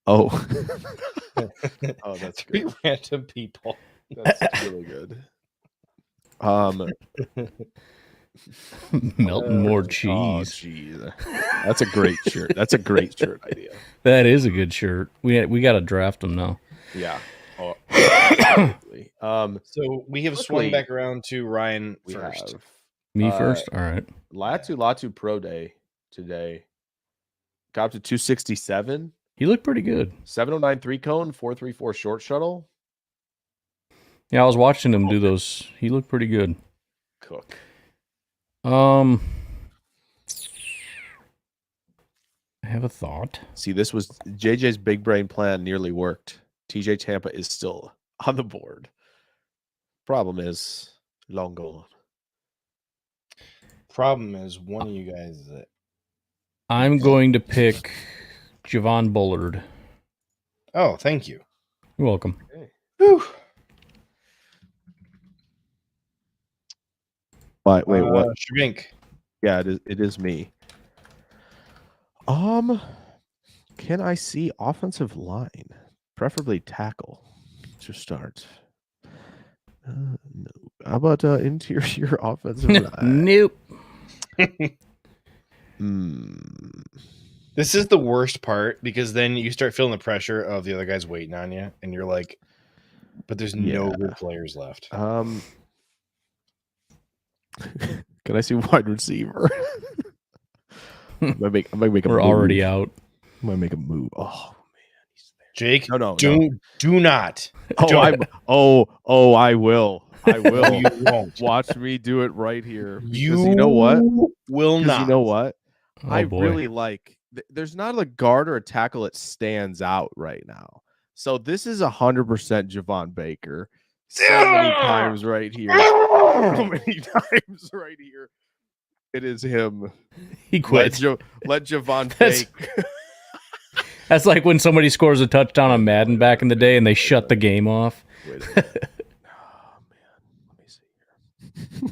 Oh. Oh, that's Three good. random people. That's really good. Melting more Oh, cheese. jeez. That's a great shirt. That's a great shirt idea. That is a good shirt. We got to draft them now. Yeah. Oh, absolutely. So we have swung Quickly, back around to Ryan we first. have Me first? All right. Latu Pro Day today. Got up to 267. He looked pretty good. 709 3-cone, 434 short shuttle. Yeah, I was watching him do those. He looked pretty good. Cook. I have a thought. See, this was JJ's big brain plan nearly worked. TJ Tampa is still on the board. Problem is long gone. Problem is, one of you guys is it. I'm going to pick Javon Bullard. Oh, thank you. You're welcome. Whew. Wait, what? Shabink. Yeah, it is me. Can I see offensive line, preferably tackle, to start? No. How about interior offensive line? Nope. This is the worst part because then you start feeling the pressure of the other guys waiting on you, and you're like, but there's no good players left. Can I see wide receiver? I might make a We're move. already out. I might make a move. Oh man, he's there. Jake, No. do not. Oh, I will. I will. You won't. Watch me do it right here. Because You know what? Will not. You know what? Oh, I boy. really like. There's not a guard or a tackle that stands out right now. So this is 100% Javon Baker. So many times right here. So many times right here. It is him. He quit. Let Javon bake. That's like when somebody scores a touchdown on Madden back in the day and they shut the game off. Wait a minute. Oh man, let me see here.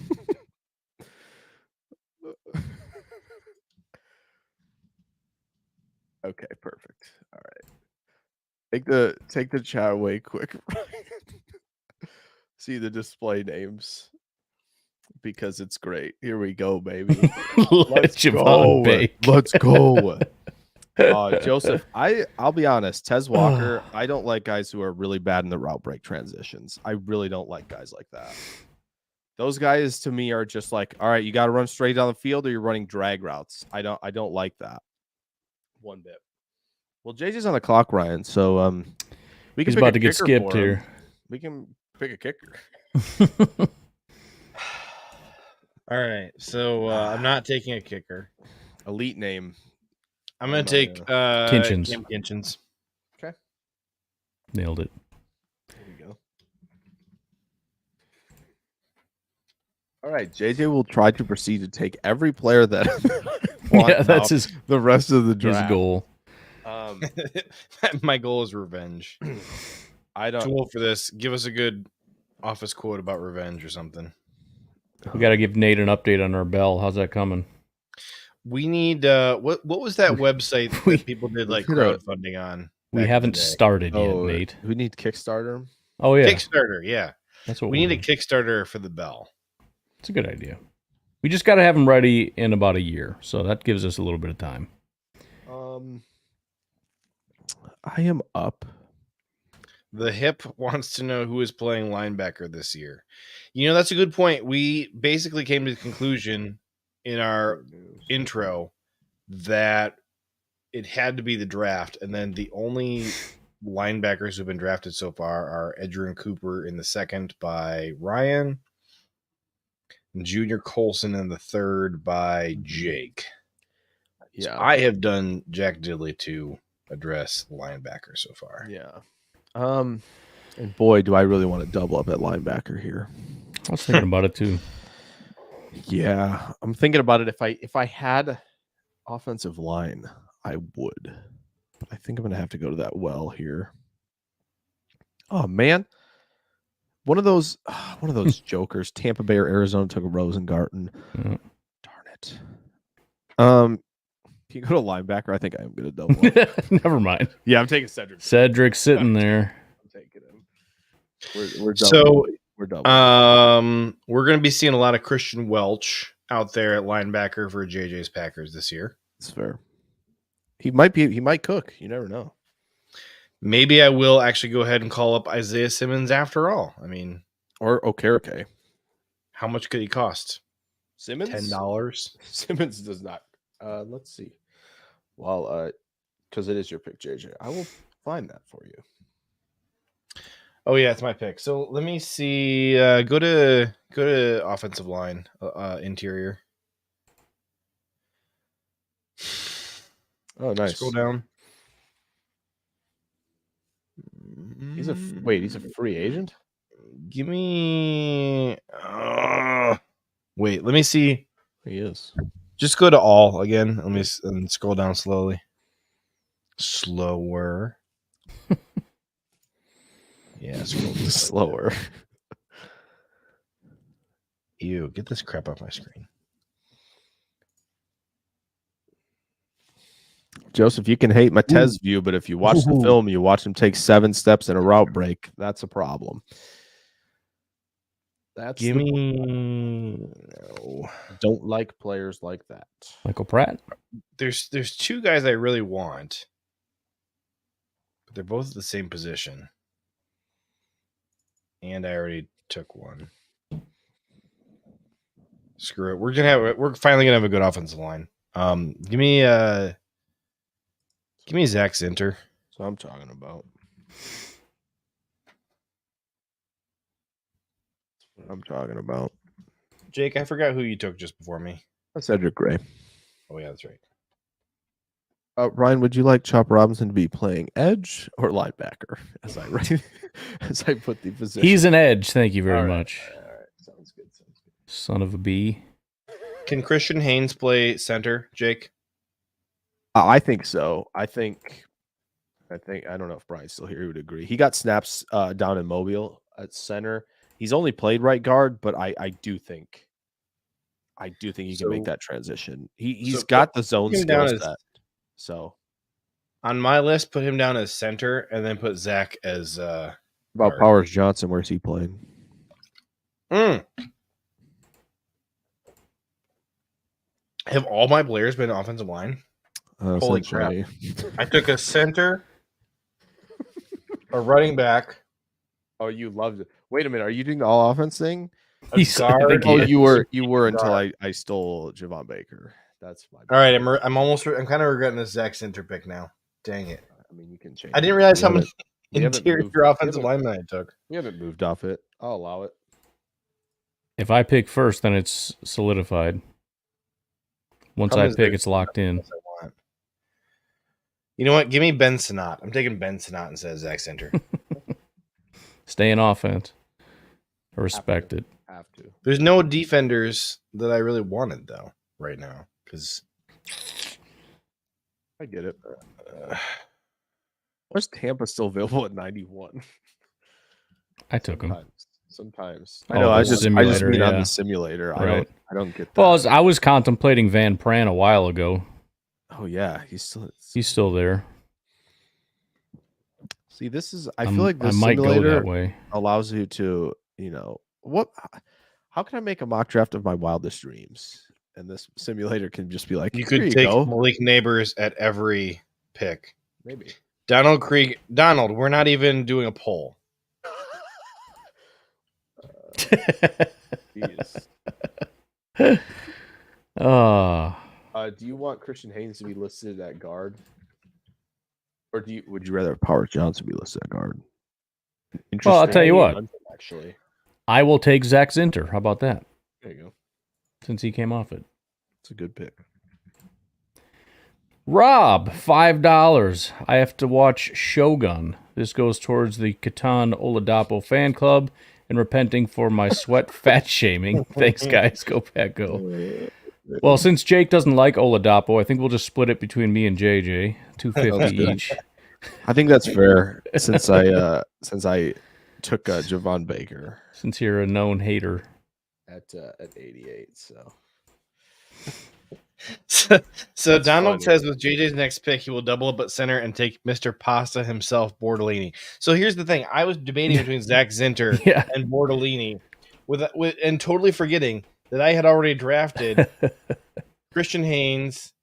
Okay, perfect. All right. Take the chat away quick. See the display names because it's great. Here we go, baby. Let's go. Let's go. Joseph, I'll be honest. Tez Walker, I don't like guys who are really bad in the route break transitions. I really don't like guys like that. Those guys to me are just like, all right, you got to run straight down the field or you're running drag routes. I don't like that one bit. Well, JJ's on the clock, Ryan. So we can He's about to get skipped here. We can pick a kicker. All right. So I'm not taking a kicker. Elite name. I'm going to take Kinchins. Cam Kinchins. Okay. Nailed it. There we go. All right. JJ will try to proceed to take every player that yeah, that's the rest of the draft. His goal. My goal is revenge. I don't. Too old for this. Give us a good office quote about revenge or something. We got to give Nate an update on our bell. How's that coming? We need what was that website that people did like crowdfunding on? We haven't started yet, Nate. We need Kickstarter. Oh yeah, Kickstarter. Yeah, that's what we need. A Kickstarter for the bell. It's a good idea. We just got to have them ready in about a year, so that gives us a little bit of time. I am up. The hip wants to know who is playing linebacker this year. You know, that's a good point. We basically came to the conclusion in our intro that it had to be the draft, and then the only linebackers who've been drafted so far are Edgerrin Cooper in the second by Ryan, and Junior Colson in the third by Jake. Yeah, so I have done Jack Diddley to address linebacker so far. Yeah. And boy, do I really want to double up at linebacker here. I was thinking about it too. Yeah, I'm thinking about it. If I had offensive line, I would. But I think I'm gonna have to go to that well here. Oh man, one of those jokers. Tampa Bay or Arizona took a Rosengarten. Yeah. Darn it. If you go to linebacker, I think I'm going to double up. Never mind. Yeah, I'm taking Cedric. Cedric's sitting there. I'm taking him. We're double. So, we're double. we're going to be seeing a lot of Christian Welch out there at linebacker for JJ's Packers this year. That's fair. He might cook. You never know. Maybe I will actually go ahead and call up Isaiah Simmons after all. I mean, Or Okereke. how much could he cost? Simmons? $10. Simmons does not. Let's see. Well, because it is your pick, JJ. I will find that for you. Oh yeah, it's my pick. So let me see. Go to offensive line, interior. Oh, nice. Scroll down. He's a free agent? Give me. Wait, let me see. He is. Just go to all again. Let me and scroll down slowly. Slower. Yeah, scroll Slower. Ew, get this crap off my screen. Joseph, you can hate Matez view, but if you watch the film, you watch him take 7 steps in a route break. That's a problem. That's Give me. No. Don't like players like that. Michael Pratt. There's 2 guys I really want, but they're both at the same position, and I already took one. Screw it. We're finally gonna have a good offensive line. Give me Zach Zinter. That's what I'm talking about. Jake, I forgot who you took just before me. That's Cedric Gray. Oh yeah, that's right. Ryan, would you like Chop Robinson to be playing edge or linebacker? As I put the position. He's an edge. Thank you very much. All right. Sounds good. Son of a bee. Can Christian Haynes play center, Jake? I think so. I think I don't know if Brian's still here. He would agree. He got snaps down in Mobile at center. He's only played right guard, but I do think he can make that transition. He's got the zone skill set. So on my list, put him down as center, and then put Zach as about guard. Powers Johnson. Where's he playing? Have all my players been offensive line? Holy crap! I took a center, a running back. Oh, you loved it. Wait a minute. Are you doing the all offense thing? Guard. Oh, you were until I stole Javon Baker. That's my bad. All right, I'm kind of regretting this Zach Center pick now. Dang it! I mean, you can change. I didn't realize how many interior offensive linemen I took. We haven't moved off it. I'll allow it. If I pick first, then it's solidified. Once I pick, it's locked in. You know what? Give me Ben Sinnott. I'm taking Ben Sinnott instead of Zach Center. Stay in offense. I respect it. Have to. There's no defenders that I really wanted though right now because I get it. Where's Tampa still available at 91? I took him. Sometimes. Oh, I know. I just mean yeah. on the simulator. Right. I don't get that. Well, I was contemplating Van Pran a while ago. Oh yeah, he's still there. See, this is. I feel like the might go simulator that way. allows you to, what? How can I make a mock draft of my wildest dreams? And this simulator can just be like, you could take Malik Neighbors at every pick. Maybe Donald Krieg. Donald, we're not even doing a poll. Do you want Christian Haynes to be listed at guard, or would you rather Powers Johnson be listed at guard? Well, I'll tell you what. Actually, I will take Zach Zinter. How about that? There you go. Since he came off it, it's a good pick. Rob, $5. I have to watch Shogun. This goes towards the Catan Oladapo fan club and repenting for my sweat fat shaming. Thanks, guys. Go Pack Go. Well, since Jake doesn't like Oladapo, I think we'll just split it between me and JJ, $2.50 each. I think that's fair. Since I took Javon Baker, since you're a known hater at 88, so So That's Donald funny. says with JJ's next pick, he will double up at center and take Mr. Pasta himself, Bordolini. So here's the thing: I was debating between Zach Zinter Yeah. and Bordolini, with and totally forgetting that I had already drafted Christian Haynes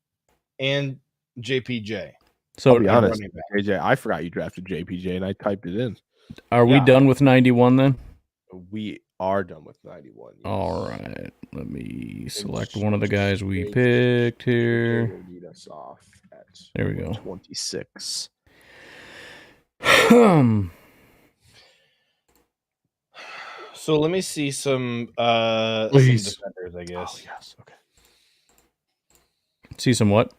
and JPJ. So I'll be honest, running back. AJ, I forgot you drafted JPJ and I typed it in. are we Yeah. done with 91 then? We are done with 91. Yes. All right. Let me select And one of the guys we JJ picked here. will lead us off at There we go. 26. So let me see some defenders, I guess. Oh, yes. Okay. See some what?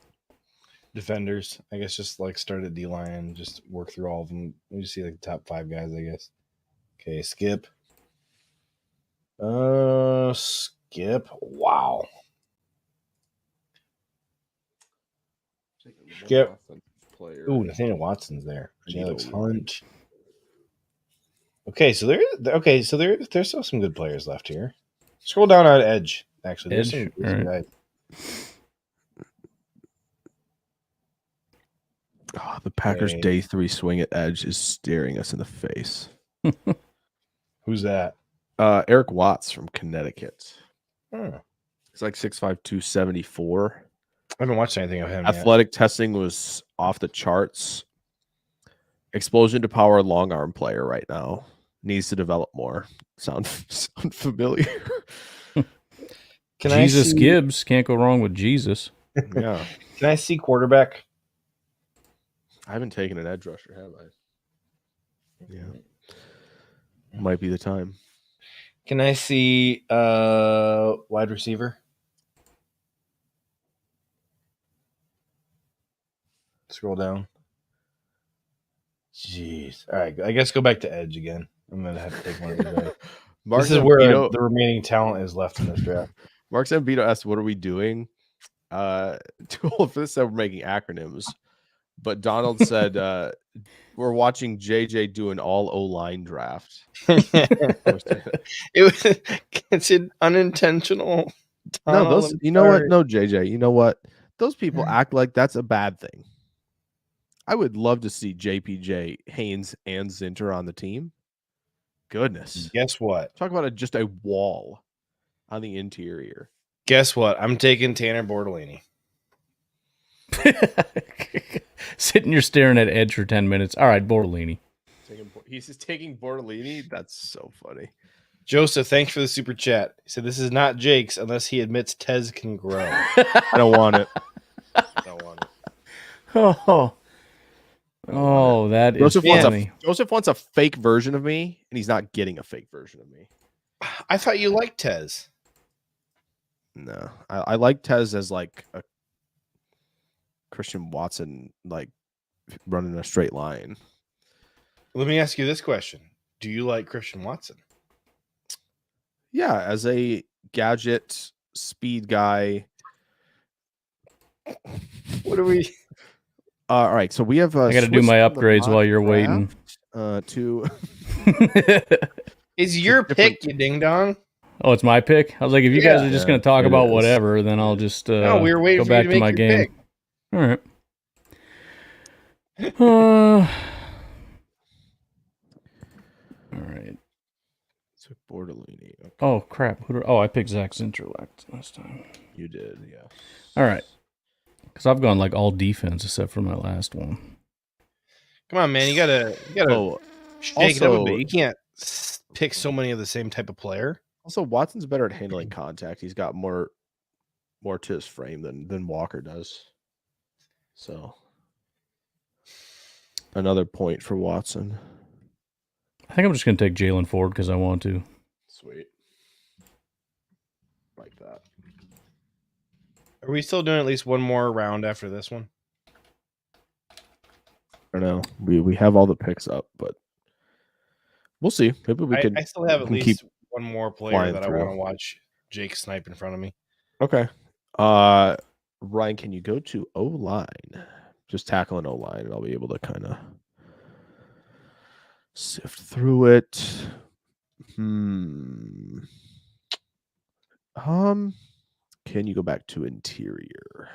Defenders. I guess just like start at D-line and just work through all of them. Let me just see like the top 5 guys, I guess. Okay, Skip. Skip. Wow. Skip. Ooh, Nathaniel Watson's there. Alex Hunt. Okay, so there's still some good players left here. Scroll down on edge. Actually, there's Edge? some All right. guys. Oh, the Packers' Okay. day 3 swing at edge is staring us in the face. Who's that? Eric Watts from Connecticut. Oh, He's like 6'5", 274. I haven't watched anything of him yet. Athletic testing was off the charts. Explosion to power long arm player right now. Needs to develop more. Sound familiar? Jesus Gibbs. Can't go wrong with Jesus. Yeah. Can I see quarterback? I haven't taken an edge rusher, have I? Yeah. Might be the time. Can I see wide receiver? Scroll down. Jeez. All right. I guess go back to edge again. I'm gonna have to take one of these guys. This is where the remaining talent is left in this draft. Mark Zambito asked, "What are we doing?" Too old for this. That we're making acronyms. But Donald said, "We're watching JJ do an all O-line draft." It's an unintentional. No, those. You know what? No, JJ. You know what? Those people act like that's a bad thing. I would love to see JPJ, Haynes, and Zinter on the team. Goodness. Guess what? Talk about just a wall on the interior. Guess what? I'm taking Tanner Bordolini. Sitting here staring at edge for 10 minutes. All right, Bordolini. He's just taking Bordolini. That's so funny. Joseph, thanks for the super chat. He said this is not Jake's unless he admits Tez can grow. I don't want it. I don't want it. Oh, that is Joseph funny. Joseph wants a fake version of me, and he's not getting a fake version of me. I thought you liked Tez. No, I like Tez as like a Christian Watson, like running a straight line. Let me ask you this question: do you like Christian Watson? Yeah, as a gadget speed guy. What are we? All right, so we have. I got to do my upgrades while you're waiting. Is your pick, you ding dong? Oh, it's my pick. I was like, if you guys are just going to talk about whatever, then I'll just no, we were waiting go for back you to to make my your game. pick. All right. All right. So Bordolini. Okay. Oh crap! I picked Zach Zinter last time. You did, yeah. All right. Because I've gone like all defense except for my last one. Come on, man! You gotta shake it up a bit. You can't pick so many of the same type of player. Also, Watson's better at handling contact. He's got more to his frame than Walker does. So another point for Watson. I think I'm just going to take Jalen Ford because I want to. Sweet. Like that. Are we still doing at least one more round after this one? I don't know. We have all the picks up, but we'll see. Maybe we can. I still have at least one more player that I want to watch Jake snipe in front of me. Okay. Ryan, can you go to O-line? Just tackle an O-line, and I'll be able to kind of sift through it. Can you go back to interior,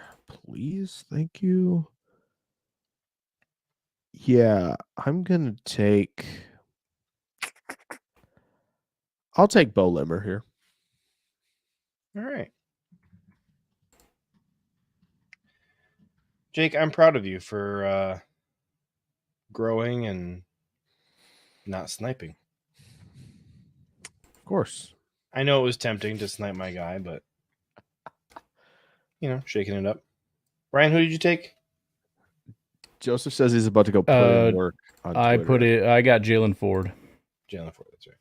please. Thank you. Yeah, I'm gonna take. I'll take Bo Limmer here. All right. Jake, I'm proud of you for growing and not sniping. Of course. I know it was tempting to snipe my guy, but shaking it up. Ryan, who did you take? Joseph says he's about to go put in work on Twitter. I got Jalen Ford. Jalen Ford, that's right.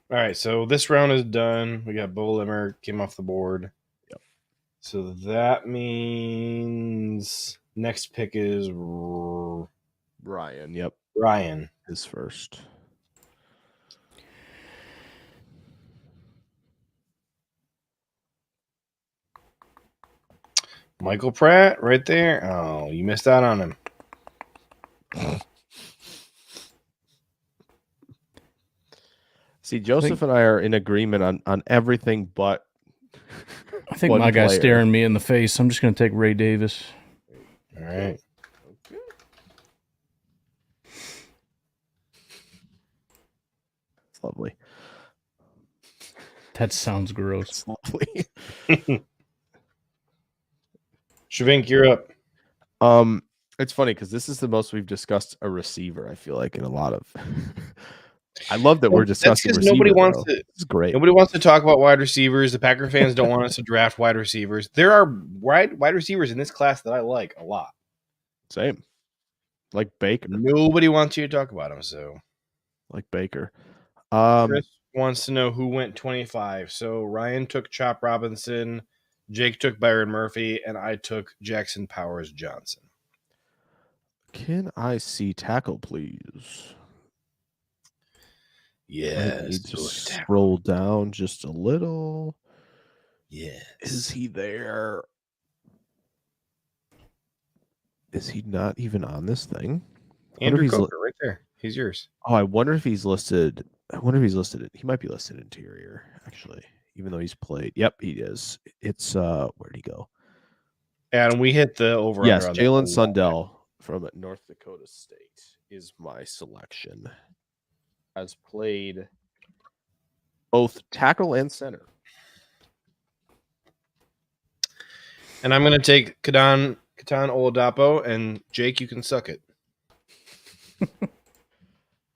All right, so this round is done. We got Bo Limmer came off the board. Yep. So that means next pick is Ryan. Yep. Ryan is first. Michael Pratt right there. Oh, you missed out on him. See, Joseph and I are in agreement on everything but I think my guy's staring me in the face. I'm just going to take Ray Davis. All right. Okay. It's lovely. That sounds gross. It's lovely. Shavink, you're up. It's funny because this is the most we've discussed a receiver, I feel like, in a lot of I love that we're discussing receivers. Nobody wants to. It's great. Nobody wants to talk about wide receivers. The Packer fans don't want us to draft wide receivers. There are wide receivers in this class that I like a lot. Same. Like Baker. Nobody wants you to talk about them, so like Baker. Chris wants to know who went 25. So Ryan took Chop Robinson, Jake took Byron Murphy, and I took Jackson Powers Johnson. Can I see tackle, please? Yeah. I need to scroll down just a little. Yeah. Is he there? Is he not even on this thing? Andrew Coker, right there. He's yours. Oh, I wonder if he's listed. He might be listed interior, actually, even though he's played. Yep, he is. It's where'd he go? And we hit the over. Yes, Jalen Sundell from North Dakota State is my selection. Has played both tackle and center. And I'm going to take Katan Oladapo, and Jake, you can suck it.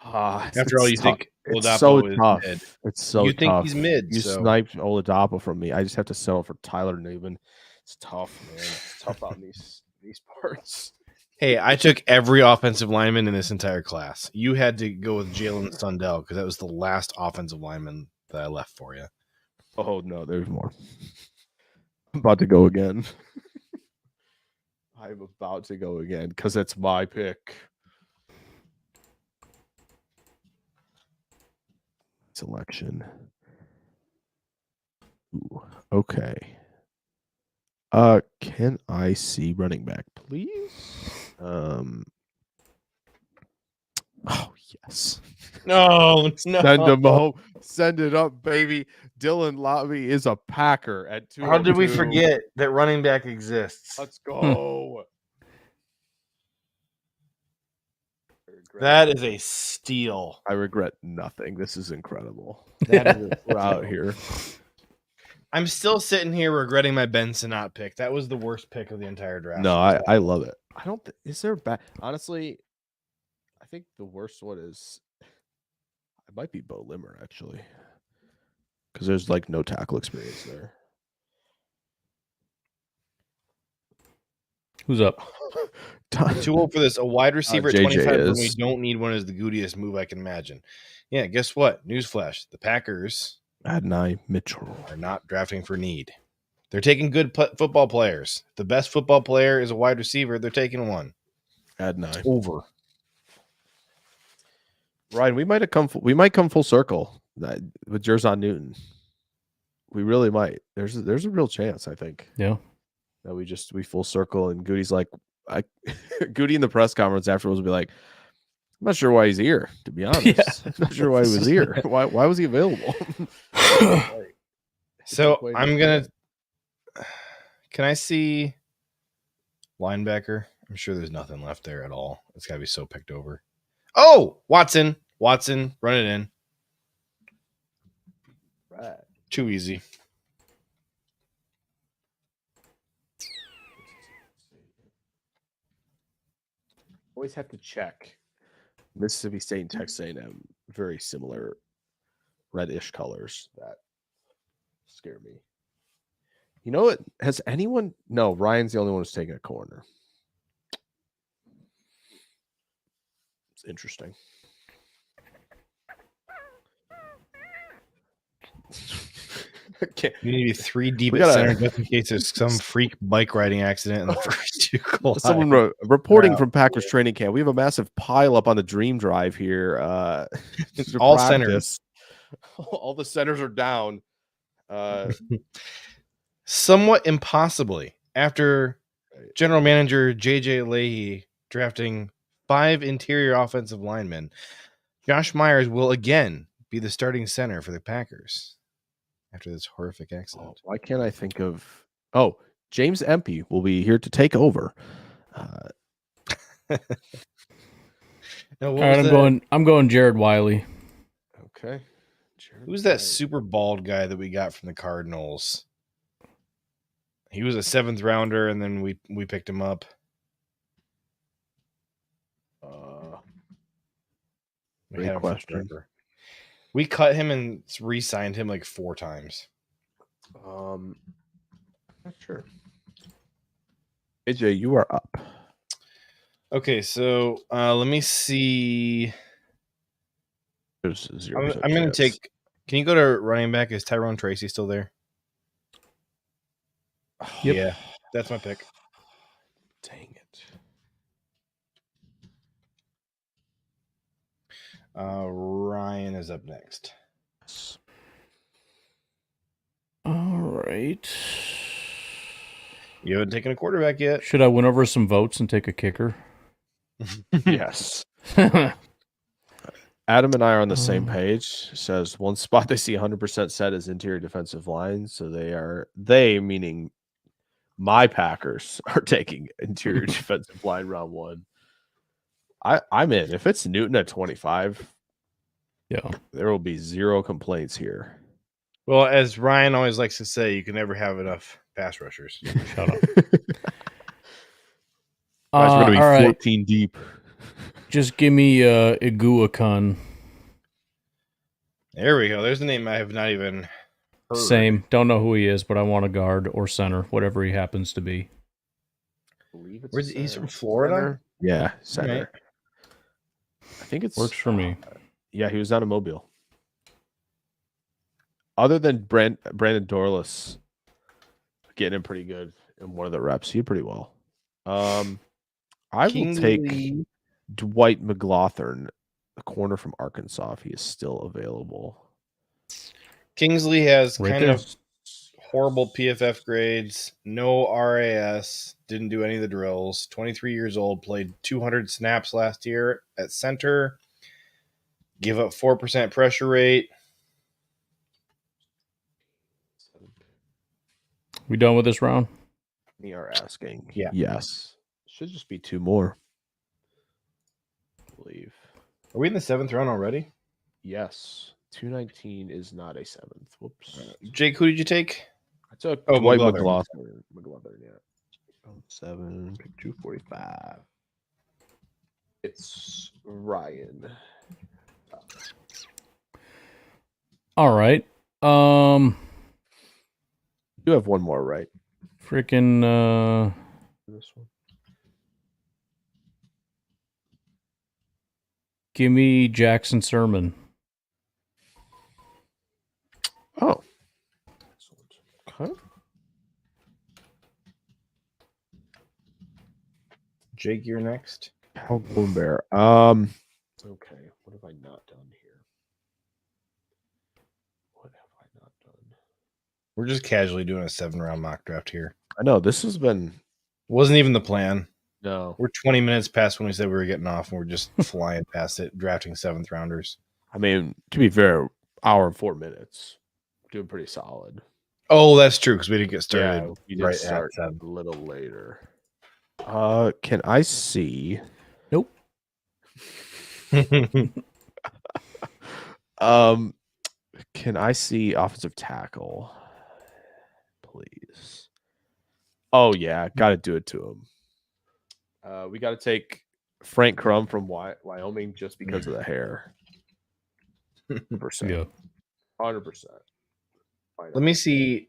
After all, you think Oladapo is mid. It's so tough. You think he's mid. You sniped Oladapo from me. I just have to settle for Tyler Newman. It's tough, man. It's tough out in these parts. Hey, I took every offensive lineman in this entire class. You had to go with Jalen Sundell because that was the last offensive lineman that I left for you. Oh, no, there's more. I'm about to go again. I'm about to go again because it's my pick. Selection. Ooh, okay. Can I see running back, please? Oh yes. No. Send him home. Send it up, baby. Dylan Lobby is a Packer at 2. How did we forget that running back exists? Let's go. That is a steal. I regret nothing. This is incredible. We're out here. I'm still sitting here regretting my Ben Sinnott pick. That was the worst pick of the entire draft. No, I love it. I don't. Is there bad? Honestly, I think the worst one is. It might be Bo Limmer actually, because there's like no tackle experience there. Who's up? Too old for this. A wide receiver at JJ 25 is. for me. Don't need one is the goodiest move I can imagine. Yeah, guess what? Newsflash: the Packers Adonai Mitchell are not drafting for need. They're taking good football players. The best football player is a wide receiver. They're taking one. Adonai. It's over. Ryan, we might come full circle with Jerzon Newton. We really might. There's a real chance, I think. Yeah. That we full circle, and Goody's like, Goody in the press conference afterwards will be like, I'm not sure why he's here, to be honest. Yeah. I'm not sure why he was here. Why was he available? So I'm gonna Can I see linebacker? I'm sure there's nothing left there at all. It's got to be so picked over. Oh, Watson, run it in. Right. Too easy. Always have to check. Mississippi State and Texas A&M, very similar reddish colors that scare me. You know what? Has anyone? No, Ryan's the only one who's taking a corner. It's interesting. Okay. You need to be 3 deep We at gotta- center just in case there's some freak bike riding accident in the first 2 goals. Someone wrote, reporting Wow. from Packers training camp. We have a massive pile up on the Dream Drive here. All practice. centers. All the centers are down. Somewhat impossibly, after general manager J.J. Leahy drafting 5 interior offensive linemen, Josh Myers will again be the starting center for the Packers after this horrific accident. Why can't I think of? Oh, James Empey will be here to take over. No, All right, I'm going Jared Wiley. Okay. Who's that super bald guy that we got from the Cardinals? He was a 7th rounder, and then we picked him up. We had him from Denver. We cut him and re-signed him like 4 times. Not sure. AJ, you are up. Okay, so let me see. There's 0% I'm going to chance. take. Can you go to running back? Is Tyrone Tracy still there? Yep. Yeah, that's my pick. Dang it. Ryan is up next. All right. You haven't taken a quarterback yet. Should I win over some votes and take a kicker? Yes. Adam and I are on the same page. Says one spot they see 100% set is interior defensive line. So they meaning my Packers are taking interior defensive line round 1. I'm in. If it's Newton at 25, Yeah. there will be 0 complaints here. Well, as Ryan always likes to say, you can never have enough pass rushers. Shut up. Guys, we're going to be all right. 14 deep. Just give me Iguakun. There we go. There's a name I have not even heard. Same. Don't know who he is, but I want a guard or center, whatever he happens to be. He's from Florida? Yeah, center. Right. I think it's Works for me. Yeah, he was out of Mobile. Other than Brandon Dorless getting him pretty good in one of the reps, he did pretty well. I will take Dwight McLaughlin, the corner from Arkansas, if he is still available. Kingsley has Right kind there. of horrible PFF grades, no RAS, didn't do any of the drills. 23 years old, played 200 snaps last year at center. Give up 4% pressure rate. We done with this round? We are asking. Yeah. Yes. Should just be 2 more. I believe. Are we in the 7th round already? Yes. 219 is not a 7th. Whoops. Jake, who did you take? I took Oh, Dwight McLaughlin. McLaughlin, yeah. 7, pick 245. It's Ryan. All right. You have one more, right? Freaking This one. give me Jackson Sermon. Oh. Okay. Jake, you're next. Cal Bear. Okay. What have I not done here? What have I not done? We're just casually doing a 7-round mock draft here. I know this has been Wasn't even the plan. no. We're 20 minutes past when we said we were getting off, and we're just flying past it, drafting 7th rounders. I mean, to be fair, hour and 4 minutes. Doing pretty solid. Oh, that's true because we didn't get started we did right start at a little later. Can I see? Nope. Can I see offensive tackle, please? Oh yeah, got to do it to him. We got to take Frank Crum from Wyoming just because of the hair. 100%. Yeah. 100%. Let me see.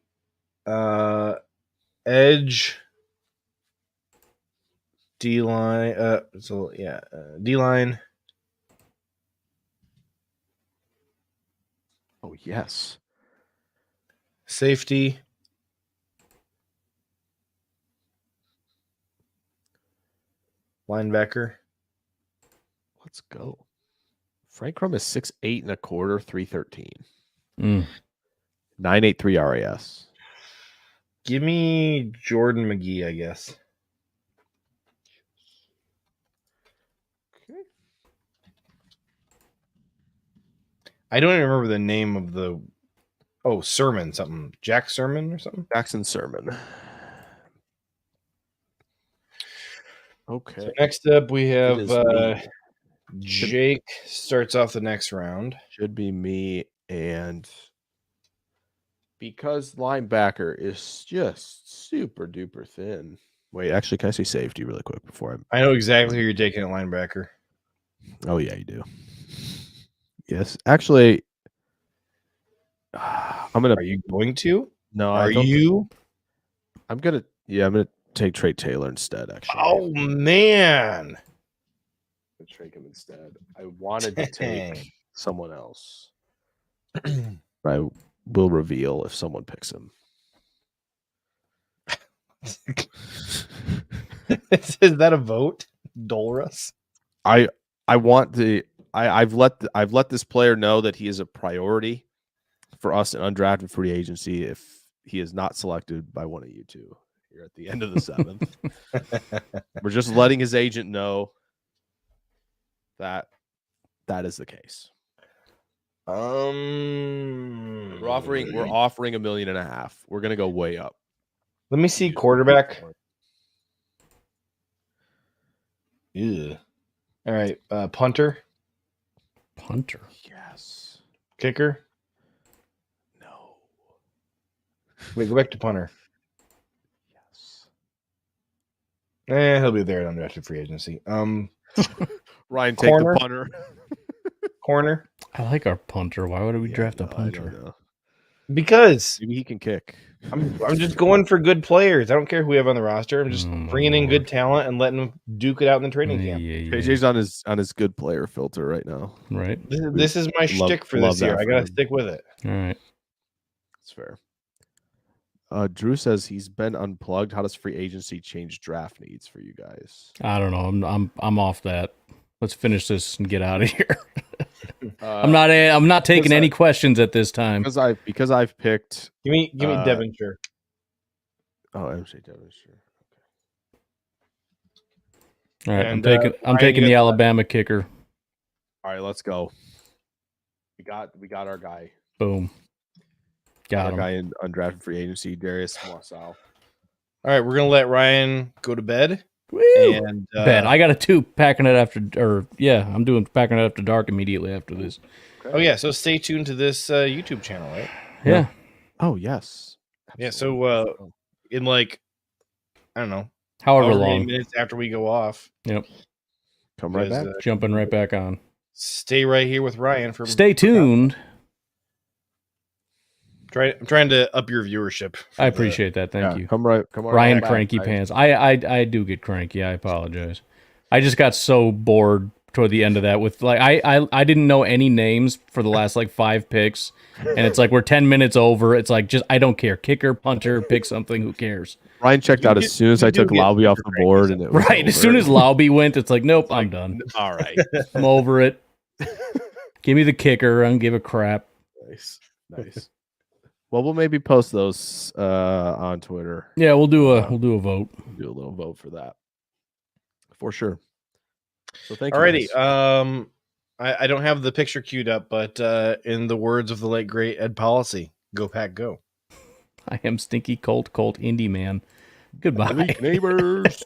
Edge. D line. D line. Oh yes. Safety. Linebacker. Let's go. Frank Crum is 6'8" and a quarter, 313. 983 RAS. Give me Jordan McGee, I guess. Okay. I don't even remember the name of the. Oh, Sermon something. Jack Sermon or something. Jackson Sermon. Okay. So next up, we have It is me. Jake starts off the next round. Should be me, and because linebacker is just super duper thin. Wait, actually, can I say safety really quick before I know exactly who you're taking at linebacker. Oh yeah, you do. Yes, actually, I'm gonna. Are you going to? No, Are you? I'm gonna. Yeah, I'm gonna take Trey Taylor instead. Actually, Oh man! I'm gonna take him instead. I wanted to take someone else. I will reveal if someone picks him. Is that a vote, Dolrus? I want the. I've let this player know that he is a priority for us in undrafted free agency if he is not selected by one of you two here at the end of the 7th. We're just letting his agent know that is the case. We're offering $1.5 million. We're gonna go way up. Let me see quarterback. Ew. All right, punter. Punter. Yes. Kicker. No. Wait, go back to punter. Yes. He'll be there at undrafted free agency. Ryan, take corner? the punter. Corner. I like our punter. Why would we draft a I don't punter? know. Because Maybe he can kick. I'm just going for good players. I don't care who we have on the roster. I'm just Oh, my bringing in Lord. good talent and letting them duke it out in the training camp. JJ's on his good player filter right now. Right. This is my shtick for love this year. that I for gotta him. stick with it. All right. That's fair. Drew says he's been unplugged. How does free agency change draft needs for you guys? I don't know. I'm off that. Let's finish this and get out of here. I'm not taking any questions at this time. Because I've picked. Give me Devonshire. Oh, MC Devonshire. All right, And, I'm taking the Alabama kicker. All right, let's go. We got our guy. Boom. Got our him. guy in undrafted free agency, Darius Moisau. All right, we're gonna let Ryan go to bed. Woo! And bed. I got a 2 Packernet I'm doing Packernet after dark immediately after this. Okay. Oh yeah, so stay tuned to this YouTube channel, right? Yeah. Oh yes. Absolutely. Yeah. So in like I don't know, however many long minutes after we go off. Yep. Come right back. Jumping right back on. Stay right here with Ryan for. Stay tuned. I'm trying to up your viewership. I appreciate that. Thank you. Come on. Ryan Cranky Pants. I do get cranky. I apologize. I just got so bored toward the end of that with like I didn't know any names for the last like 5 picks, and it's like we're 10 minutes over. It's like just I don't care. Kicker, punter, pick something. Who cares? Ryan checked out as soon as I took Lambeau off the board, and it was right over. as soon as Lambeau went, it's like nope, I'm done. All right, I'm over it. Give me the kicker. I don't give a crap. Nice. Well, we'll maybe post those on Twitter. Yeah, we'll do a vote. Do a little vote for that, for sure. So thank Alrighty. you. I don't have the picture queued up, but in the words of the late great Ed Policy, go Pack, go. I am Stinky Colt Indie Man. Goodbye. Neighbors.